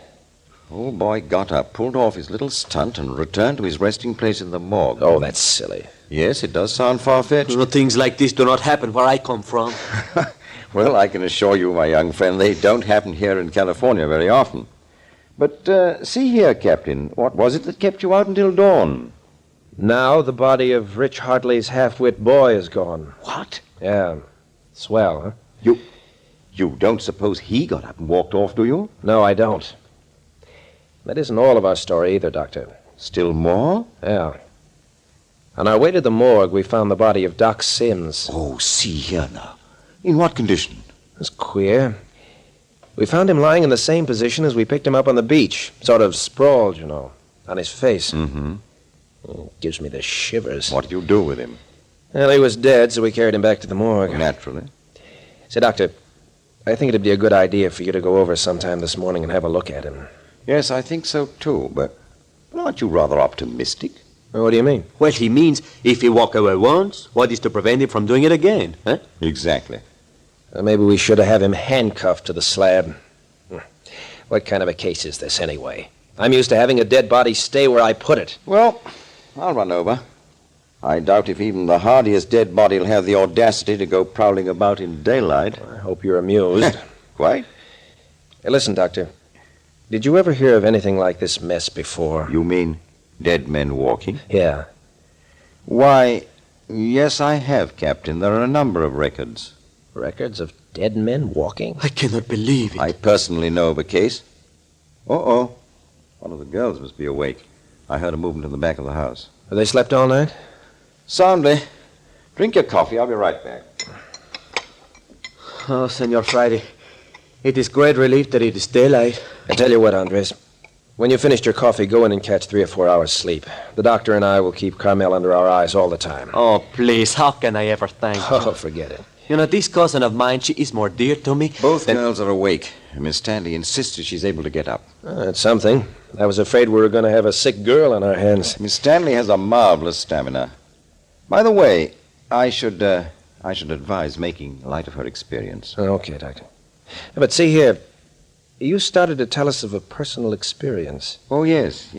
Old boy got up, pulled off his little stunt, and returned to his resting place in the morgue. Oh, that's silly. Yes, it does sound far-fetched. No, things like this do not happen where I come from. Well, I can assure you, my young friend, they don't happen here in California very often. But see here, Captain, what was it that kept you out until dawn? Now the body of Rich Hartley's half-wit boy is gone. What? Yeah. Swell, huh? You don't suppose he got up and walked off, do you? No, I don't. That isn't all of our story either, Doctor. Still more? Yeah. On our way to the morgue, we found the body of Doc Sims. Oh, see here now. In what condition? It's queer. We found him lying in the same position as we picked him up on the beach. Sort of sprawled, you know, on his face. Mm-hmm. It gives me the shivers. What did you do with him? Well, he was dead, so we carried him back to the morgue. Naturally. Say, Doctor, I think it'd be a good idea for you to go over sometime this morning and have a look at him. Yes, I think so, too, but aren't you rather optimistic? Well, what do you mean? Well, he means if he walk away once, what is to prevent him from doing it again, huh? Exactly. Maybe we should have him handcuffed to the slab. What kind of a case is this, anyway? I'm used to having a dead body stay where I put it. Well, I'll run over. I doubt if even the hardiest dead body will have the audacity to go prowling about in daylight. I hope you're amused. Quite. Hey, listen, Doctor. Did you ever hear of anything like this mess before? You mean dead men walking? Yeah. Why, yes, I have, Captain. There are a number of records. Records of dead men walking? I cannot believe it. I personally know of a case. Uh-oh. One of the girls must be awake. I heard a movement in the back of the house. Have they slept all night? Soundly. Drink your coffee. I'll be right back. Oh, Senor Friday, it is great relief that it is daylight. I tell you what, Andres. When you've finished your coffee, go in and catch 3 or 4 hours sleep. The doctor and I will keep Carmel under our eyes all the time. Oh, please, how can I ever thank you? Oh, forget it. You know, this cousin of mine, she is more dear to me. Both girls are awake. Miss Stanley insisted she's able to get up. That's something. I was afraid we were going to have a sick girl on our hands. Miss Stanley has a marvelous stamina. By the way, I should advise making light of her experience. Okay, Doctor. But see here, you started to tell us of a personal experience. Oh, yes.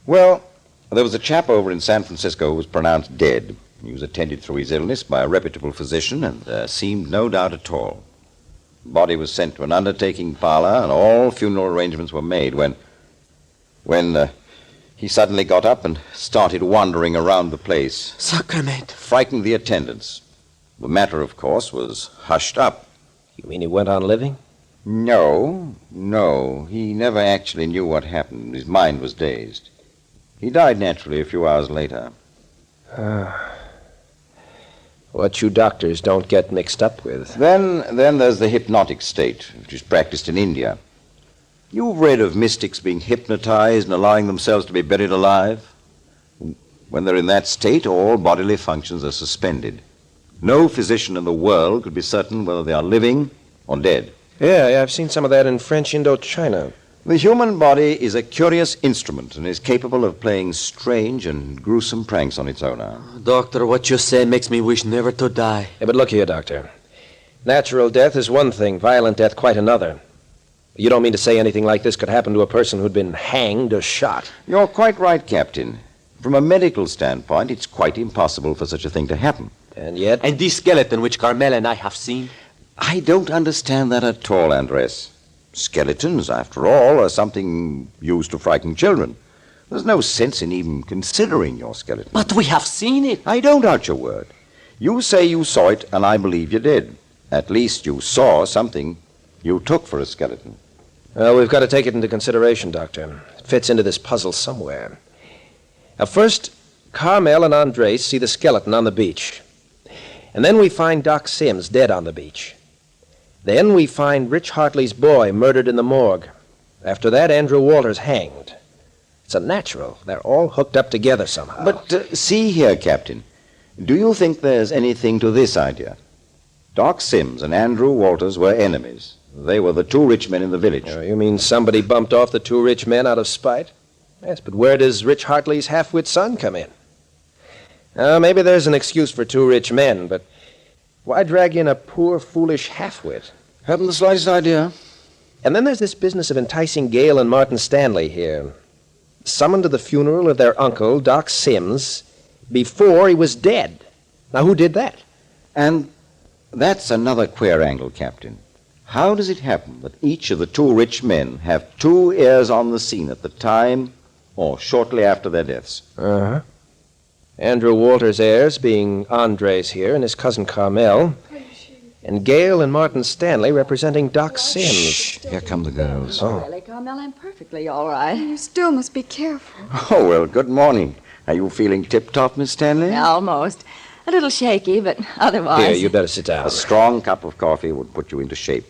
Well, there was a chap over in San Francisco who was pronounced dead. He was attended through his illness by a reputable physician, and there seemed no doubt at all. The body was sent to an undertaking parlor, and all funeral arrangements were made when he suddenly got up and started wandering around the place. Sacrament. Frightened the attendants. The matter, of course, was hushed up. You mean he went on living? No. He never actually knew what happened. His mind was dazed. He died naturally a few hours later. What you doctors don't get mixed up with. Then there's the hypnotic state, which is practiced in India. You've read of mystics being hypnotized and allowing themselves to be buried alive? When they're in that state, all bodily functions are suspended. No physician in the world could be certain whether they are living or dead. Yeah, I've seen some of that in French Indochina. The human body is a curious instrument and is capable of playing strange and gruesome pranks on its owner. Doctor, what you say makes me wish never to die. Yeah, but look here, Doctor. Natural death is one thing, violent death quite another. You don't mean to say anything like this could happen to a person who'd been hanged or shot? You're quite right, Captain. From a medical standpoint, it's quite impossible for such a thing to happen. And yet? And this skeleton which Carmel and I have seen? I don't understand that at all, Andres. Skeletons, after all, are something used to frighten children. There's no sense in even considering your skeleton. But we have seen it. I don't doubt your word. You say you saw it, and I believe you did. At least you saw something you took for a skeleton. Well, we've got to take it into consideration, Doctor. It fits into this puzzle somewhere. Now, first, Carmel and Andres see the skeleton on the beach. And then we find Doc Sims dead on the beach. Then we find Rich Hartley's boy murdered in the morgue. After that, Andrew Walters hanged. It's unnatural. They're all hooked up together somehow. But see here, Captain. Do you think there's anything to this idea? Doc Sims and Andrew Walters were enemies. They were the 2 rich men in the village. You mean somebody bumped off the 2 rich men out of spite? Yes, but where does Rich Hartley's half-wit son come in? Maybe there's an excuse for 2 rich men, but why drag in a poor, foolish half-wit? Haven't the slightest idea. And then there's this business of enticing Gale and Martin Stanley here. Summoned to the funeral of their uncle, Doc Sims, before he was dead. Now, who did that? And that's another queer angle, Captain. How does it happen that each of the two rich men have two heirs on the scene at the time or shortly after their deaths? Uh-huh. Andrew Walter's heirs being Andres here and his cousin Carmel, and Gail and Martin Stanley representing Doc Sims. Shh. Here come the girls. Oh. Really, Carmel, I'm perfectly all right. You still must be careful. Oh, well, good morning. Are you feeling tip-top, Miss Stanley? Almost. A little shaky, but otherwise... Here, you better sit down. A strong cup of coffee would put you into shape.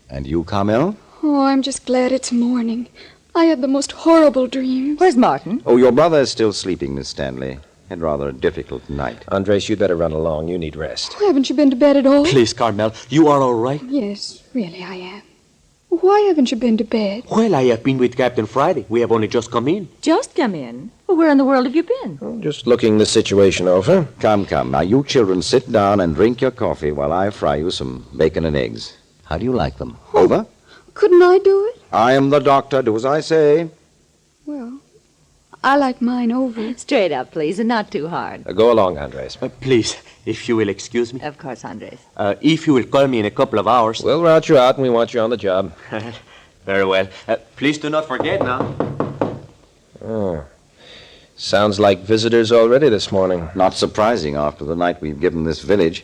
And you, Carmel? Oh, I'm just glad it's morning. I had the most horrible dreams. Where's Martin? Oh, your brother is still sleeping, Miss Stanley. Had rather a difficult night. Andres, you'd better run along. You need rest. Haven't you been to bed at all? Please, Carmel, you are all right? Yes, really I am. Why haven't you been to bed? Well, I have been with Captain Friday. We have only just come in. Just come in? Well, where in the world have you been? Just looking the situation over. Come. Now, you children sit down and drink your coffee while I fry you some bacon and eggs. How do you like them? Over? Couldn't I do it? I am the doctor. Do as I say. Well, I like mine over. Straight up, please, and not too hard. Go along, Andres. Please, if you will excuse me. Of course, Andres. If you will call me in a couple of hours. We'll route you out, and we want you on the job. Very well. Please do not forget now. Oh. Sounds like visitors already this morning. Not surprising after the night we've given this village.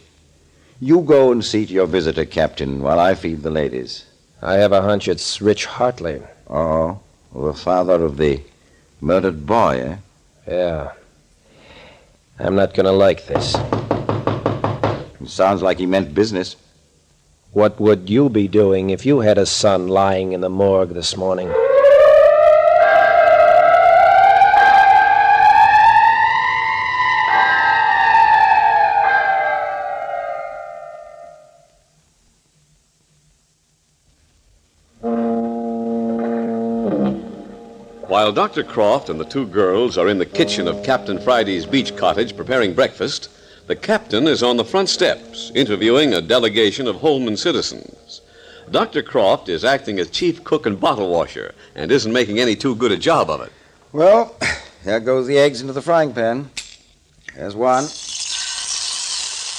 You go and see to your visitor, Captain, while I feed the ladies. I have a hunch it's Rich Hartley. Oh, the father of the murdered boy, eh? Yeah. I'm not going to like this. It sounds like he meant business. What would you be doing if you had a son lying in the morgue this morning? While Dr. Croft and the two girls are in the kitchen of Captain Friday's beach cottage preparing breakfast, the captain is on the front steps interviewing a delegation of Holman citizens. Dr. Croft is acting as chief cook and bottle washer and isn't making any too good a job of it. Well, there goes the eggs into the frying pan. There's one.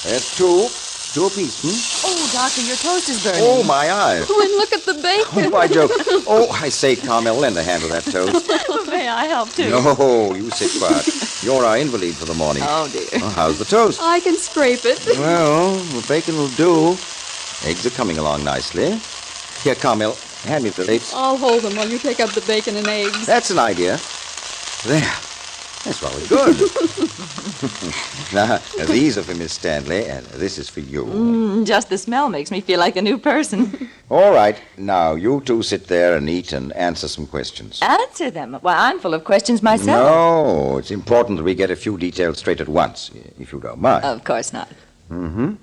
There's two. Two apiece, Oh, Doctor, your toast is burning. Oh, my eyes. Oh, and look at the bacon. Oh, by Jove. Oh, I say, Carmel, lend a hand to that toast. May I help, too? No, you sit quiet. You're our invalid for the morning. Oh, dear. Well, how's the toast? I can scrape it. Well, the bacon will do. Eggs are coming along nicely. Here, Carmel, hand me the plates. I'll hold them while you take up the bacon and eggs. That's an idea. There. That's rather good. Now, these are for Miss Stanley, and this is for you. Just the smell makes me feel like a new person. All right. Now, you two sit there and eat and answer some questions. Answer them. Why, I'm full of questions myself. No, it's important that we get a few details straight at once, if you don't mind. Of course not. Mm-hmm.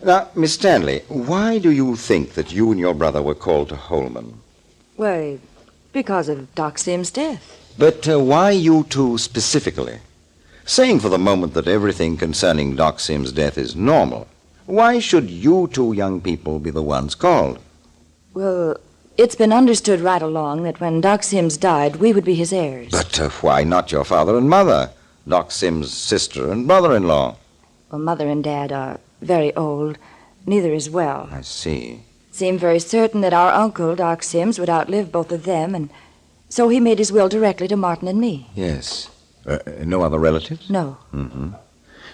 Now, Miss Stanley, why do you think that you and your brother were called to Holman? Why, because of Doc Sims' death. But why you two specifically? Saying for the moment that everything concerning Doc Sims' death is normal, why should you two young people be the ones called? Well, it's been understood right along that when Doc Sims died, we would be his heirs. But why not your father and mother, Doc Sims' sister and brother-in-law? Well, Mother and Dad are very old. Neither is well. I see. Seemed very certain that our uncle, Doc Sims, would outlive both of them, and so he made his will directly to Martin and me. Yes. No other relatives? No. Mm-hmm.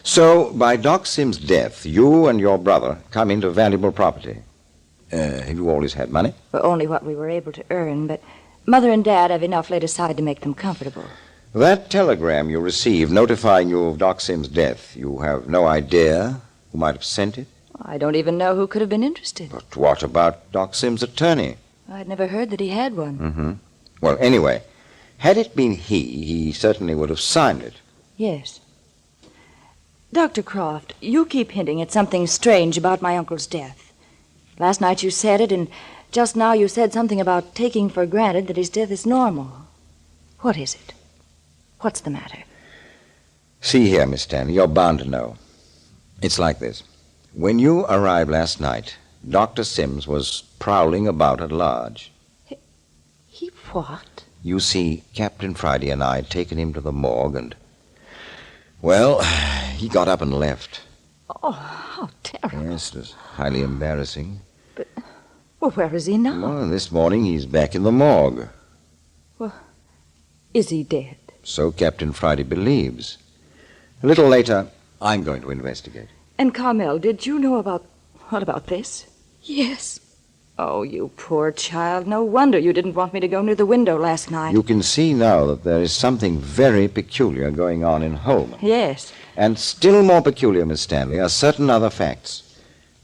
So, by Doc Sims' death, you and your brother come into valuable property. Have you always had money? Well, only what we were able to earn, but Mother and Dad have enough laid aside to make them comfortable. That telegram you received notifying you of Doc Sims' death, you have no idea who might have sent it? I don't even know who could have been interested. But what about Doc Sims' attorney? I'd never heard that he had one. Mm-hmm. Well, anyway, had it been he certainly would have signed it. Yes. Dr. Croft, you keep hinting at something strange about my uncle's death. Last night you said it, and just now you said something about taking for granted that his death is normal. What is it? What's the matter? See here, Miss Stanley, you're bound to know. It's like this. When you arrived last night, Dr. Sims was prowling about at large. He what? You see, Captain Friday and I had taken him to the morgue and, well, he got up and left. Oh, how terrible. Yes, it was highly embarrassing. But Well, where is he now? Well, this morning he's back in the morgue. Well, is he dead? So Captain Friday believes. A little later, I'm going to investigate. And Carmel, did you know about... what about this? Yes. Oh, you poor child. No wonder you didn't want me to go near the window last night. You can see now that there is something very peculiar going on in Holman. Yes. And still more peculiar, Miss Stanley, are certain other facts.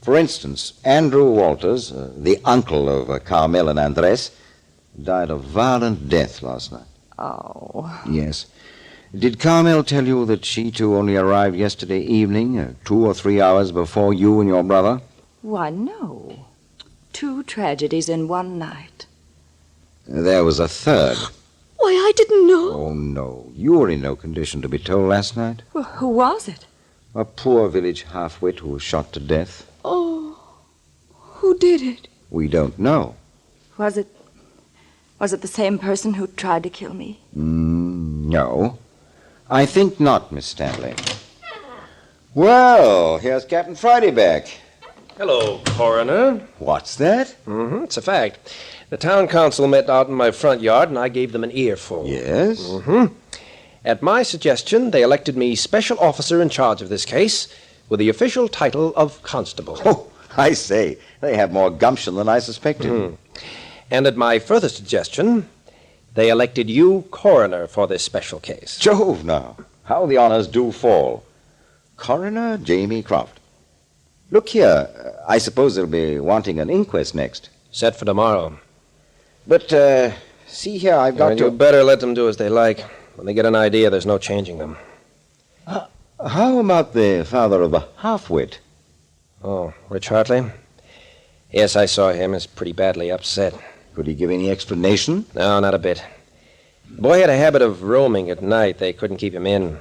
For instance, Andrew Walters, the uncle of Carmel and Andres, died a violent death last night. Oh. Yes. Did Carmel tell you that she, too, only arrived yesterday evening, 2 or 3 hours before you and your brother? Why, no. 2 tragedies in one night. There was a third. Why, I didn't know. Oh, no. You were in no condition to be told last night. Well, who was it? A poor village half-wit who was shot to death. Oh, who did it? We don't know. Was it the same person who tried to kill me? No. I think not, Miss Stanley. Well, here's Captain Friday back. Hello, Coroner. What's that? It's a fact. The town council met out in my front yard, and I gave them an earful. Yes? At my suggestion, they elected me special officer in charge of this case with the official title of constable. Oh, I say. They have more gumption than I suspected. And at my further suggestion, they elected you coroner for this special case. Jove, now. How the honors do fall. Coroner Jamie Croft. Look here. I suppose they'll be wanting an inquest next. Set for tomorrow. But, see here, I've got to... You better let them do as they like. When they get an idea, there's no changing them. How about the father of the half-wit? Oh, Rich Hartley? Yes, I saw him. He's pretty badly upset. Could he give any explanation? No, not a bit. The boy had a habit of roaming at night. They couldn't keep him in.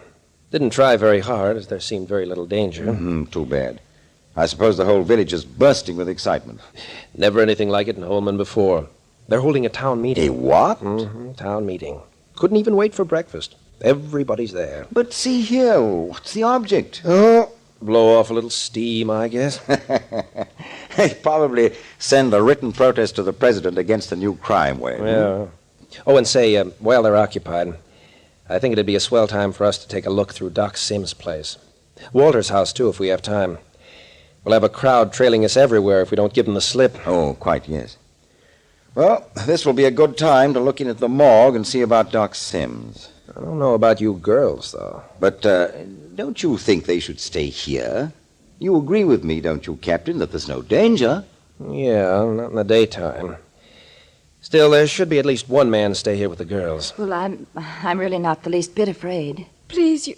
Didn't try very hard, as there seemed very little danger. Too bad. I suppose the whole village is bursting with excitement. Never anything like it in Holman before. They're holding a town meeting. A what? Town meeting. Couldn't even wait for breakfast. Everybody's there. But see here, what's the object? Oh, blow off a little steam, I guess. They probably send a written protest to the president against the new crime wave. Yeah. Oh, and say, while they're occupied, I think it'd be a swell time for us to take a look through Doc Sims' place. Walter's house, too, if we have time. We'll have a crowd trailing us everywhere if we don't give them the slip. Oh, quite, yes. Well, this will be a good time to look in at the morgue and see about Doc Sims. I don't know about you girls, though. But don't you think they should stay here? You agree with me, don't you, Captain, that there's no danger? Yeah, not in the daytime. Still, there should be at least one man stay here with the girls. Well, I'm really not the least bit afraid. Please,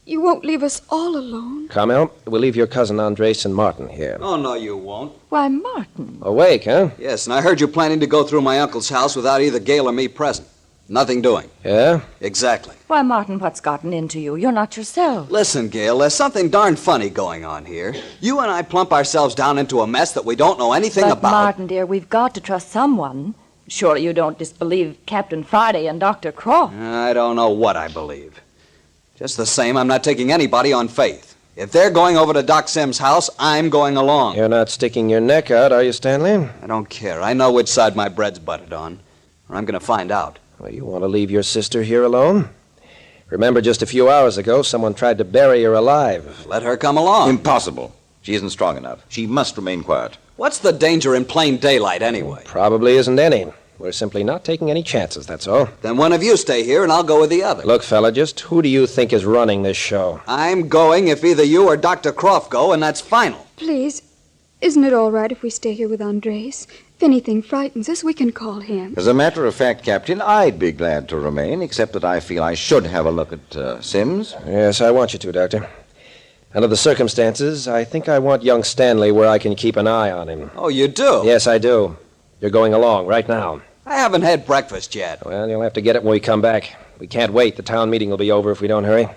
you won't leave us all alone. Carmel, we'll leave your cousin Andres and Martin here. Oh, no, you won't. Why, Martin. Awake, huh? Yes, and I heard you planning to go through my uncle's house without either Gail or me present. Nothing doing. Yeah? Exactly. Why, Martin, what's gotten into you? You're not yourself. Listen, Gail, there's something darn funny going on here. You and I plump ourselves down into a mess that we don't know anything But about. Martin, dear, we've got to trust someone. Surely you don't disbelieve Captain Friday and Dr. Croft. I don't know what I believe. Just the same, I'm not taking anybody on faith. If they're going over to Doc Sims' house, I'm going along. You're not sticking your neck out, are you, Stanley? I don't care. I know which side my bread's buttered on. Or I'm going to find out. Well, you want to leave your sister here alone? Remember, just a few hours ago, someone tried to bury her alive. Let her come along. Impossible. She isn't strong enough. She must remain quiet. What's the danger in plain daylight, anyway? Probably isn't any. We're simply not taking any chances, that's all. Then one of you stay here, and I'll go with the other. Look, fella, just who do you think is running this show? I'm going if either you or Dr. Croft go, and that's final. Please, isn't it all right if we stay here with Andres? If anything frightens us, we can call him. As a matter of fact, Captain, I'd be glad to remain, except that I feel I should have a look at Sims. Yes, I want you to, Doctor. Under the circumstances, I think I want young Stanley where I can keep an eye on him. Oh, you do? Yes, I do. You're going along right now. I haven't had breakfast yet. Well, you'll have to get it when we come back. We can't wait. The town meeting will be over if we don't hurry.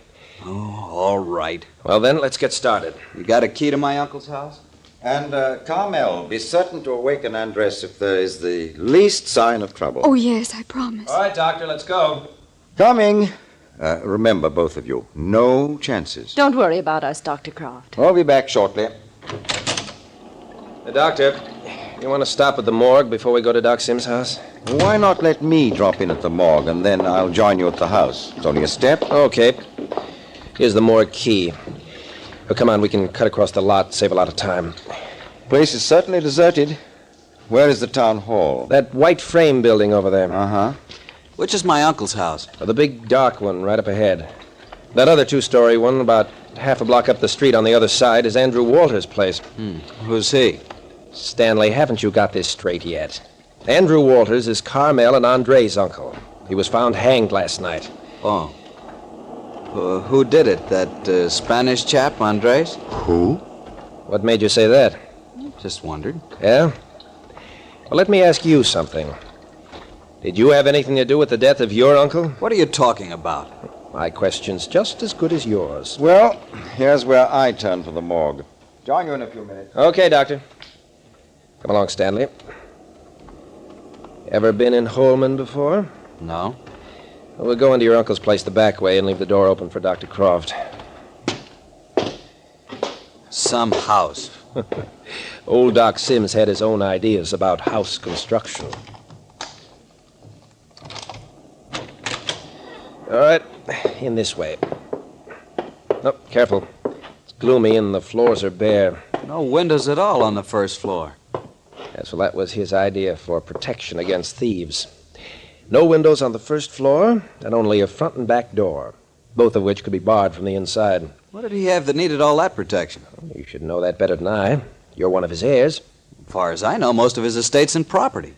Oh, all right. Well, then, let's get started. You got a key to my uncle's house? And, Carmel, be certain to awaken Andres if there is the least sign of trouble. Oh, yes, I promise. All right, Doctor, let's go. Coming. Remember, both of you, no chances. Don't worry about us, Dr. Croft. I'll be back shortly. Doctor, You want to stop at the morgue before we go to Doc Sims' house? Why not let me drop in at the morgue, and then I'll join you at the house? It's only a step. Okay. Here's the morgue key. Oh, come on, we can cut across the lot, save a lot of time. Place is certainly deserted. Where is the town hall? That white frame building over there. Uh-huh. Which is my uncle's house? The big dark one right up ahead. That other two-story one, about half a block up the street on the other side, is Andrew Walters' place. Who's he? Stanley, haven't you got this straight yet? Andrew Walters is Carmel and Andre's uncle. He was found hanged last night. Oh. Who did it? That Spanish chap, Andres? Who? What made you say that? Just wondered. Yeah? Well, let me ask you something. Did you have anything to do with the death of your uncle? What are you talking about? My question's just as good as yours. Well, here's where I turn for the morgue. Join you in a few minutes. Okay, Doctor. Come along, Stanley. Ever been in Holman before? No. Well, we'll go into your uncle's place the back way and leave the door open for Dr. Croft. Some house. Old Doc Sims had his own ideas about house construction. All right, in this way. Oh, careful. It's gloomy and the floors are bare. No windows at all on the first floor. Yes, well, that was his idea for protection against thieves. No windows on the first floor, and only a front and back door, both of which could be barred from the inside. What did he have that needed all that protection? You should know that better than I. You're one of his heirs. As far as I know, most of his estate's in property.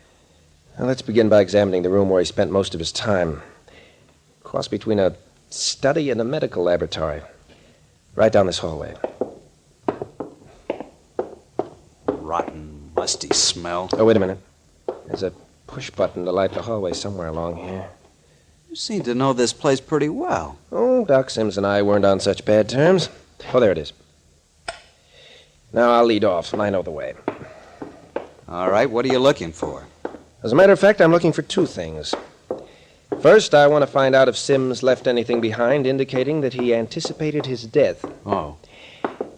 Now, let's begin by examining the room where he spent most of his time. Cross between a study and a medical laboratory. Right down this hallway. Rotten, musty smell. Oh, wait a minute. There's a push button to light the hallway somewhere along here. You seem to know this place pretty well. Oh, Doc Sims and I weren't on such bad terms. Oh, there it is. Now I'll lead off, and I know the way. All right, what are you looking for? As a matter of fact, I'm looking for two things. First, I want to find out if Sims left anything behind indicating that he anticipated his death. Oh.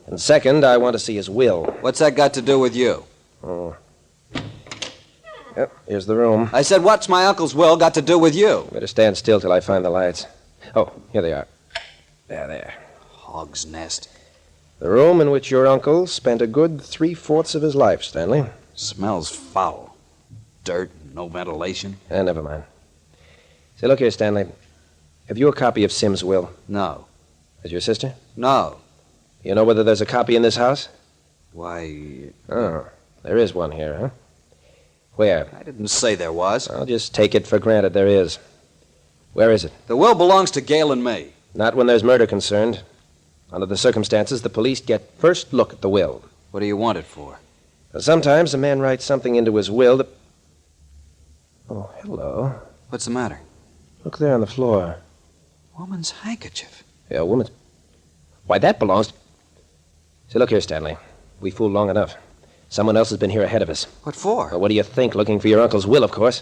And second, I want to see his will. What's that got to do with you? Oh. Yep, here's the room. I said, what's my uncle's will got to do with you? Better stand still till I find the lights. Oh, here they are. There. Hog's nest. The room in which your uncle spent a good 3/4 of his life, Stanley. Smells foul. Dirt, no ventilation. Never mind. Say, look here, Stanley. Have you a copy of Sims' will? No. Is your sister? No. You know whether there's a copy in this house? Why... Oh, there is one here, huh? Where? I didn't say there was. I'll just take it for granted there is. Where is it? The will belongs to Gail and me. Not when there's murder concerned. Under the circumstances, the police get first look at the will. What do you want it for? Sometimes a man writes something into his will that... Oh, hello. What's the matter? Look there on the floor. Woman's handkerchief. Yeah, a woman's... Why, that belongs... Say, look here, Stanley. We fooled long enough. Someone else has been here ahead of us. What for? Well, what do you think? Looking for your uncle's will, of course.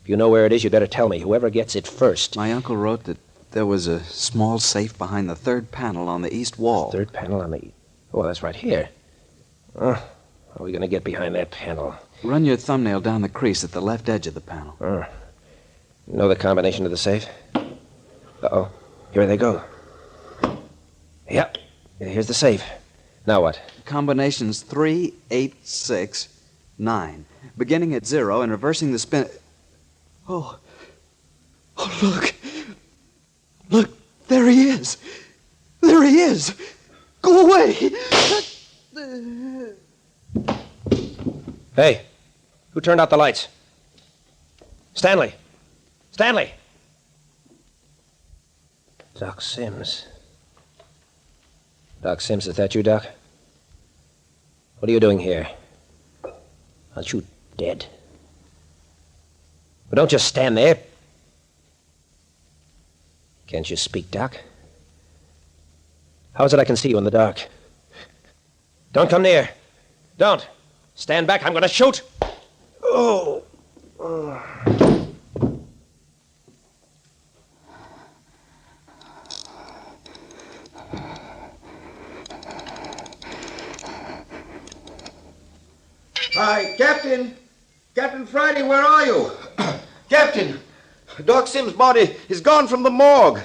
If you know where it is, you'd better tell me. Whoever gets it first. My uncle wrote that there was a small safe behind the third panel on the east wall. Third panel on the... Oh, that's right here. Oh, how are we going to get behind that panel? Run your thumbnail down the crease at the left edge of the panel. Oh. You know the combination to the safe? Uh-oh. Here they go. Yep. Here's the safe. Now what? Combination's 3, 8, 6, 9. Beginning at 0 and reversing the spin... Oh, look. Look, there he is. There he is. Go away. Hey, who turned out the lights? Stanley. Stanley! Doc Sims. Doc Sims, is that you, Doc? What are you doing here? Aren't you dead? Well, don't just stand there. Can't you speak, Doc? How is it I can see you in the dark? Don't come near. Don't. Stand back. I'm going to shoot. Oh. Hi. Captain! Captain Friday, where are you? Captain! Doc Sims' body is gone from the morgue.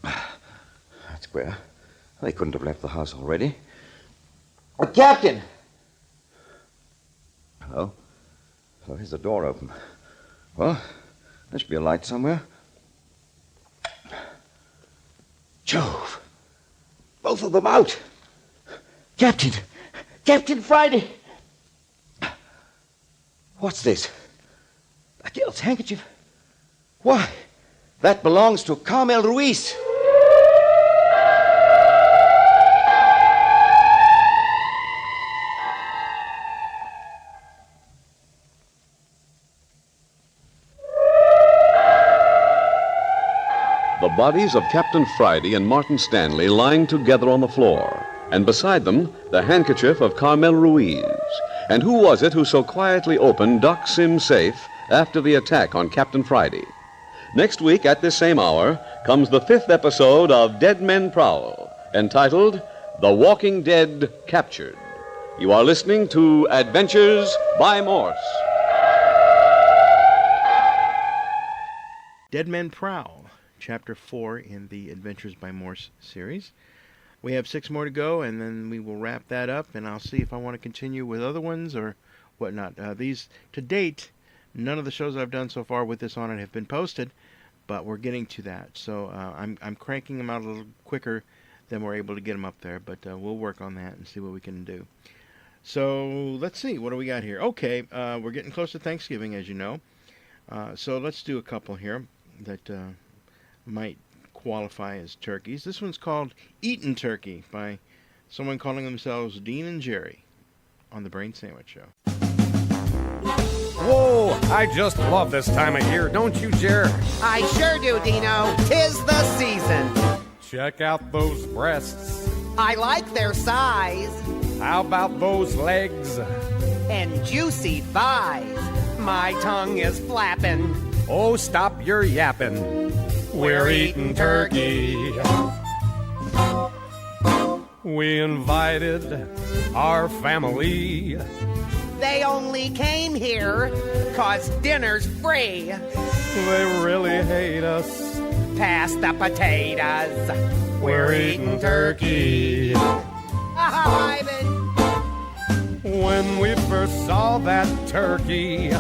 That's queer. They couldn't have left the house already. Captain! Hello? Oh, here's the door open. Well, there should be a light somewhere. Jove! Both of them out! Captain! Captain Friday! What's this? A girl's handkerchief? Why? That belongs to Carmel Ruiz. The bodies of Captain Friday and Martin Stanley lying together on the floor, and beside them, the handkerchief of Carmel Ruiz. And who was it who so quietly opened Doc Sim's safe after the attack on Captain Friday? Next week at this same hour comes the 5th episode of Dead Men Prowl, entitled The Walking Dead Captured. You are listening to Adventures by Morse. Dead Men Prowl, Chapter 4 in the Adventures by Morse series. We have 6 more to go, and then we will wrap that up, and I'll see if I want to continue with other ones or whatnot. These, to date, none of the shows I've done so far with this on it have been posted, but we're getting to that. So I'm cranking them out a little quicker than we're able to get them up there, but we'll work on that and see what we can do. So let's see, what do we got here? Okay, we're getting close to Thanksgiving, as you know. So let's do a couple here that might qualify as turkeys. This one's called Eatin' Turkey by someone calling themselves Dean and Jerry on the Brain Sandwich Show. Whoa, I just love this time of year, don't you, Jer? I sure do, Dino. 'Tis the season. Check out those breasts. I like their size. How about those legs? And juicy thighs. My tongue is flapping. Oh, stop your yapping. We're eating turkey. We invited our family. They only came here 'cause dinner's free. They really hate us. Pass the potatoes. We're eating turkey. Ivan. When we first saw that turkey,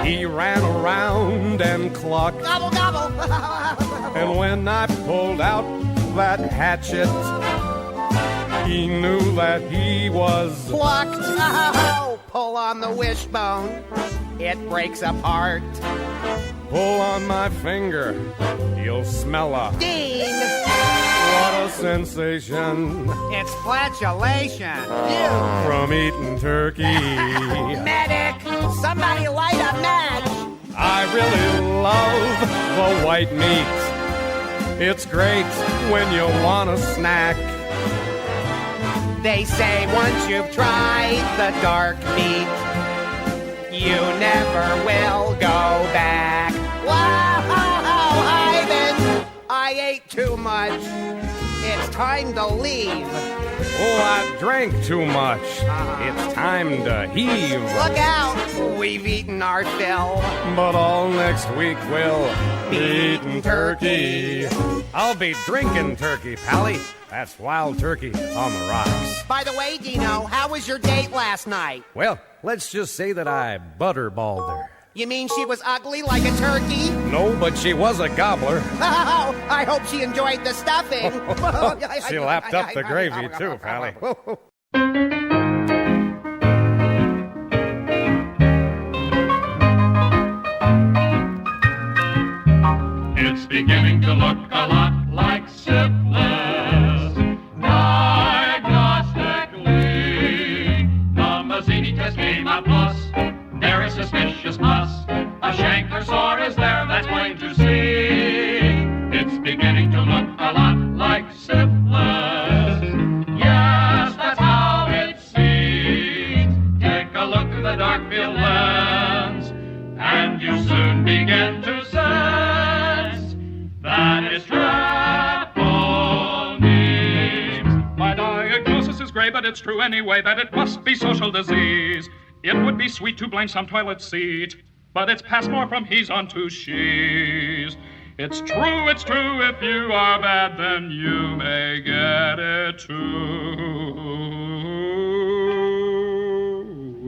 he ran around and clucked. Gobble, gobble. And when I pulled out that hatchet, he knew that he was plucked. Oh, pull on the wishbone. It breaks apart. Pull on my finger. You'll smell a Dean. What a sensation. It's flatulation. From eating turkey. Medic, somebody light a match. I really love the white meat. It's great when you want a snack. They say once you've tried the dark meat, you never will go back. Wow, Ivan, I ate too much. It's time to leave. Oh, I drank too much. It's time to heave. Look out, we've eaten our fill. But all next week we'll be eating turkey. I'll be drinking turkey, Pally. That's wild turkey on the rocks. By the way, Dino, how was your date last night? Well, let's just say that I butterballed her. You mean she was ugly like a turkey? No, but she was a gobbler. Oh, I hope she enjoyed the stuffing. She lapped up the gravy, too, Pally. It's beginning to look a lot like syphilis. Diagnostically, the Mazzini test came out plus. There is suspicious pus. A chancre sore is there, that's plain to see. It's beginning to look a lot like syphilis. Yes, that's how it seems. Take a look through the dark field lens, and you soon begin to sense that it's treponemes. My diagnosis is gray, but it's true anyway that it must be social disease. It would be sweet to blame some toilet seat, but it's passed more from he's on to she's. It's true, if you are bad, then you may get it too.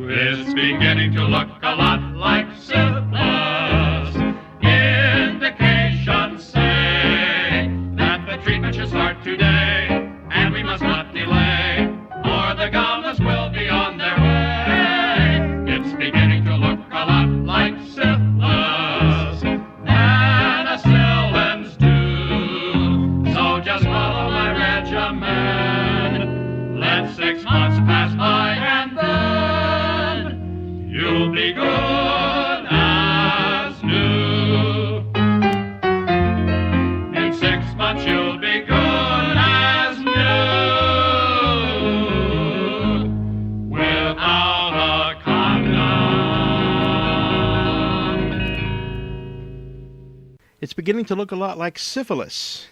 It's beginning to look a lot like syphilis. Indications say that the treatment should start today, and we must not delay, or the governors will be on their way. It's beginning to look a lot like syphilis, penicillins do. So just follow my regimen. Let 6 months pass by, and then you'll be good as new. In 6 months you'll be good as new, without a condom. It's beginning to look a lot like syphilis.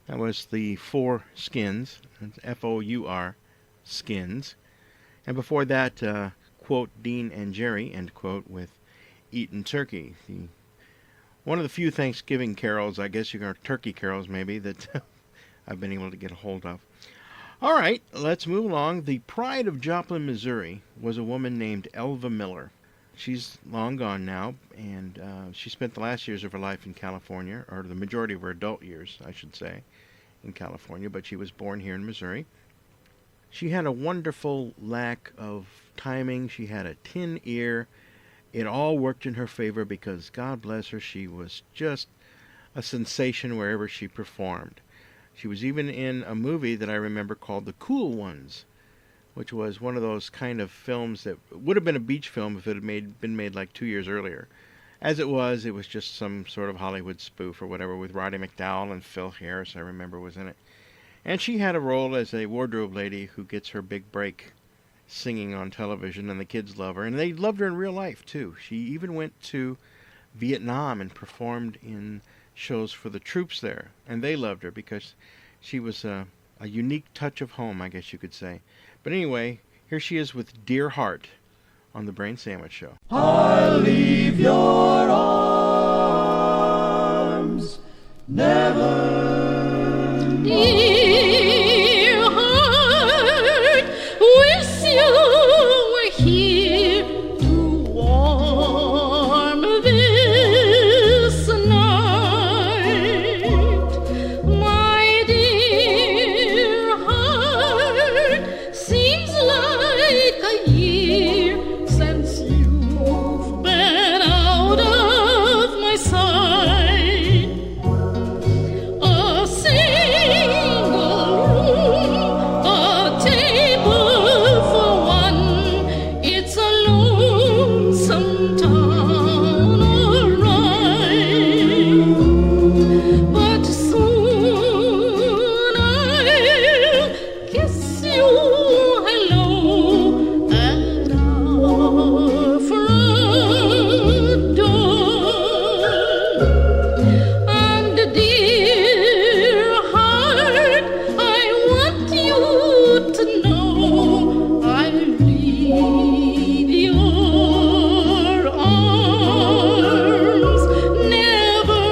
That was the Four Skins, F-O-U-R, Skins. And before that, quote, Dean and Jerry, end quote, with Eatin' Turkey. One of the few Thanksgiving carols, I guess you are turkey carols maybe, that I've been able to get a hold of. All right, let's move along. The pride of Joplin, Missouri was a woman named Elva Miller. She's long gone now, and she spent the last years of her life in California, or the majority of her adult years, I should say, in California, but she was born here in Missouri. She had a wonderful lack of timing. She had a tin ear. It all worked in her favor because, God bless her, she was just a sensation wherever she performed. She was even in a movie that I remember called The Cool Ones, which was one of those kind of films that would have been a beach film if it had been made like 2 years earlier. As it was just some sort of Hollywood spoof or whatever with Roddy McDowall and Phil Harris, I remember, was in it. And she had a role as a wardrobe lady who gets her big break singing on television, and the kids love her. And they loved her in real life, too. She even went to Vietnam and performed in shows for the troops there. And they loved her because she was a unique touch of home, I guess you could say. But anyway, here she is with Dear Heart on the Brain Sandwich Show. I'll leave your arms never Dear heart, wish you were here to warm this night. My dear heart, seems like a year since you've been out of my sight. A single room, a table for one. It's a lonesome town, alright. But soon I'll kiss you hello at our front door. And dear heart, I want you to know I'll leave your arms nevermore.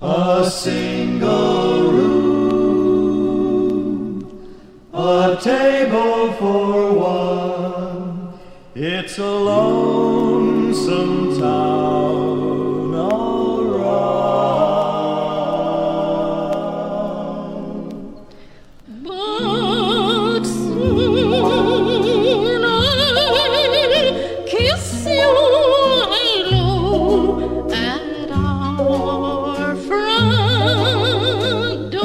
a single room, a table for one. It's a lonesome town, all right. But soon I'll kiss you hello at our front door.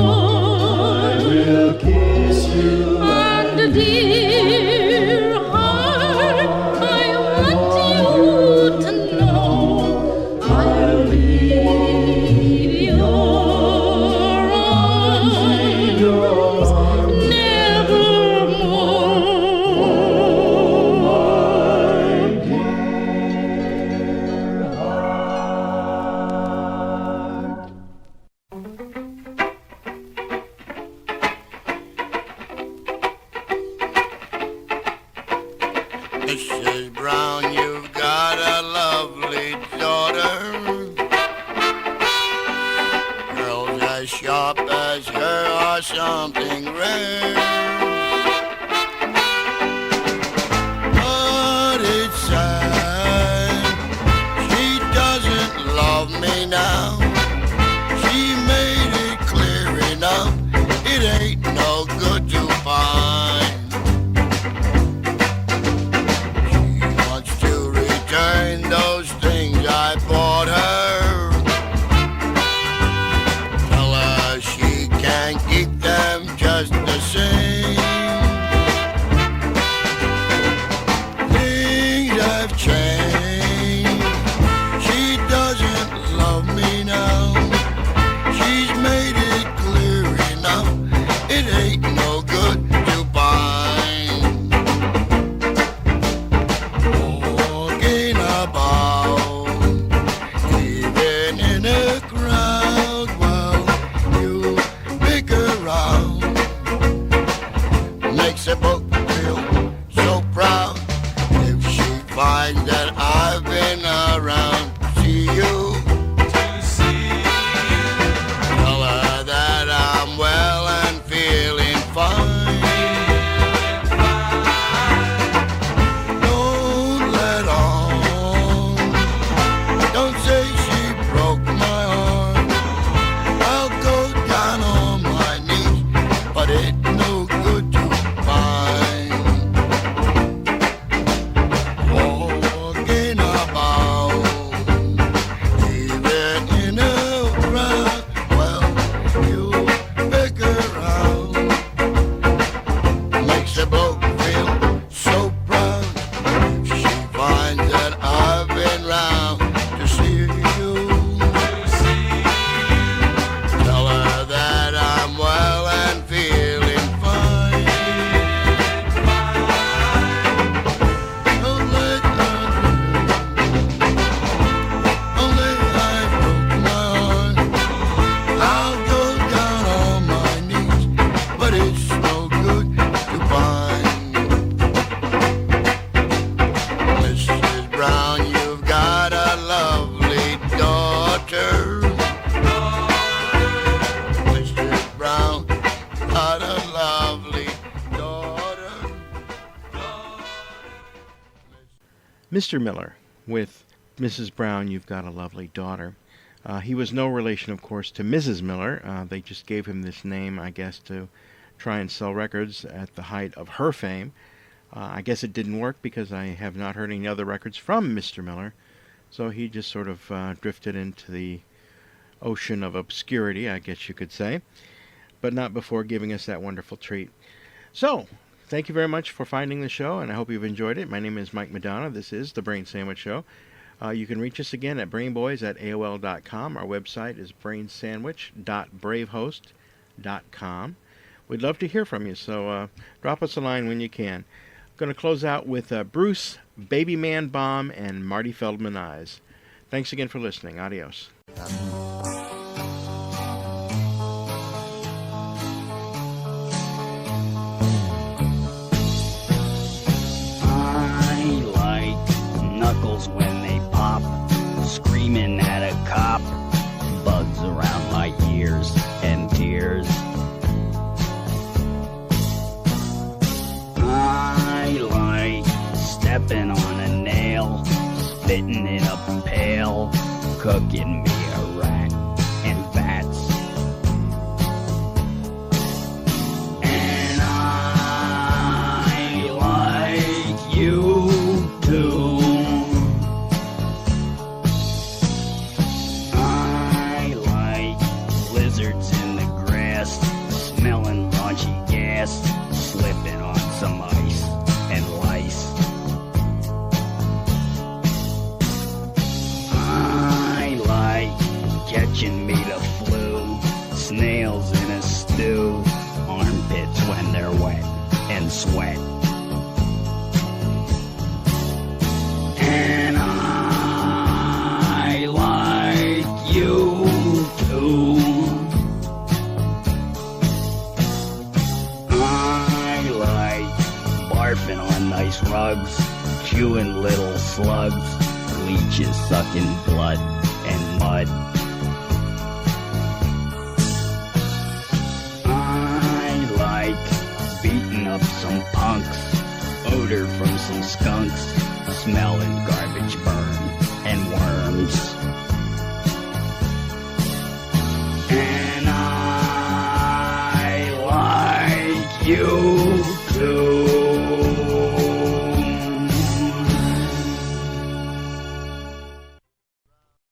I will kiss you And dear heart, I want you to know Mrs. Brown, you've got a lovely daughter. Girls as sharp as her are something rare. But it's sad, she doesn't love me now. She made it clear enough, it ain't no good to find. Return those things I bought her. Tell her she can't keep them just the same. Things have changed. She doesn't love me now. She's made it clear enough, it ain't no good to find. A book feel so proud if she finds that I've been around to see you. Tell her that I'm well and feeling fine. Don't let on. Don't say she broke my heart. I'll go down on my knees, but it's no good to Mr. Miller with Mrs. Brown, You've Got a Lovely Daughter. He was no relation, of course, to Mrs. Miller. They just gave him this name, I guess, to try and sell records at the height of her fame. I guess it didn't work because I have not heard any other records from Mr. Miller. So he just sort of drifted into the ocean of obscurity, I guess you could say, but not before giving us that wonderful treat. So, thank you very much for finding the show, and I hope you've enjoyed it. My name is Mike Madonna. This is The Brain Sandwich Show. You can reach us again at brainboys@AOL.com. Our website is brainsandwich.bravehost.com. We'd love to hear from you, so drop us a line when you can. I'm going to close out with Bruce, Baby Man Bomb, and Marty Feldman Eyes. Thanks again for listening. Adios. Knuckles when they pop, screaming at a cop, bugs around my ears and tears. I like stepping on a nail, spitting in a pail, cooking me a rat and fats. And I like you too. Smelling raunchy gas, slipping on some ice and lice. I like catching me the flu, snails in a stew, armpits when they're wet and sweat. And I like you too. Barfing on nice rugs, chewing little slugs, leeches sucking blood and mud.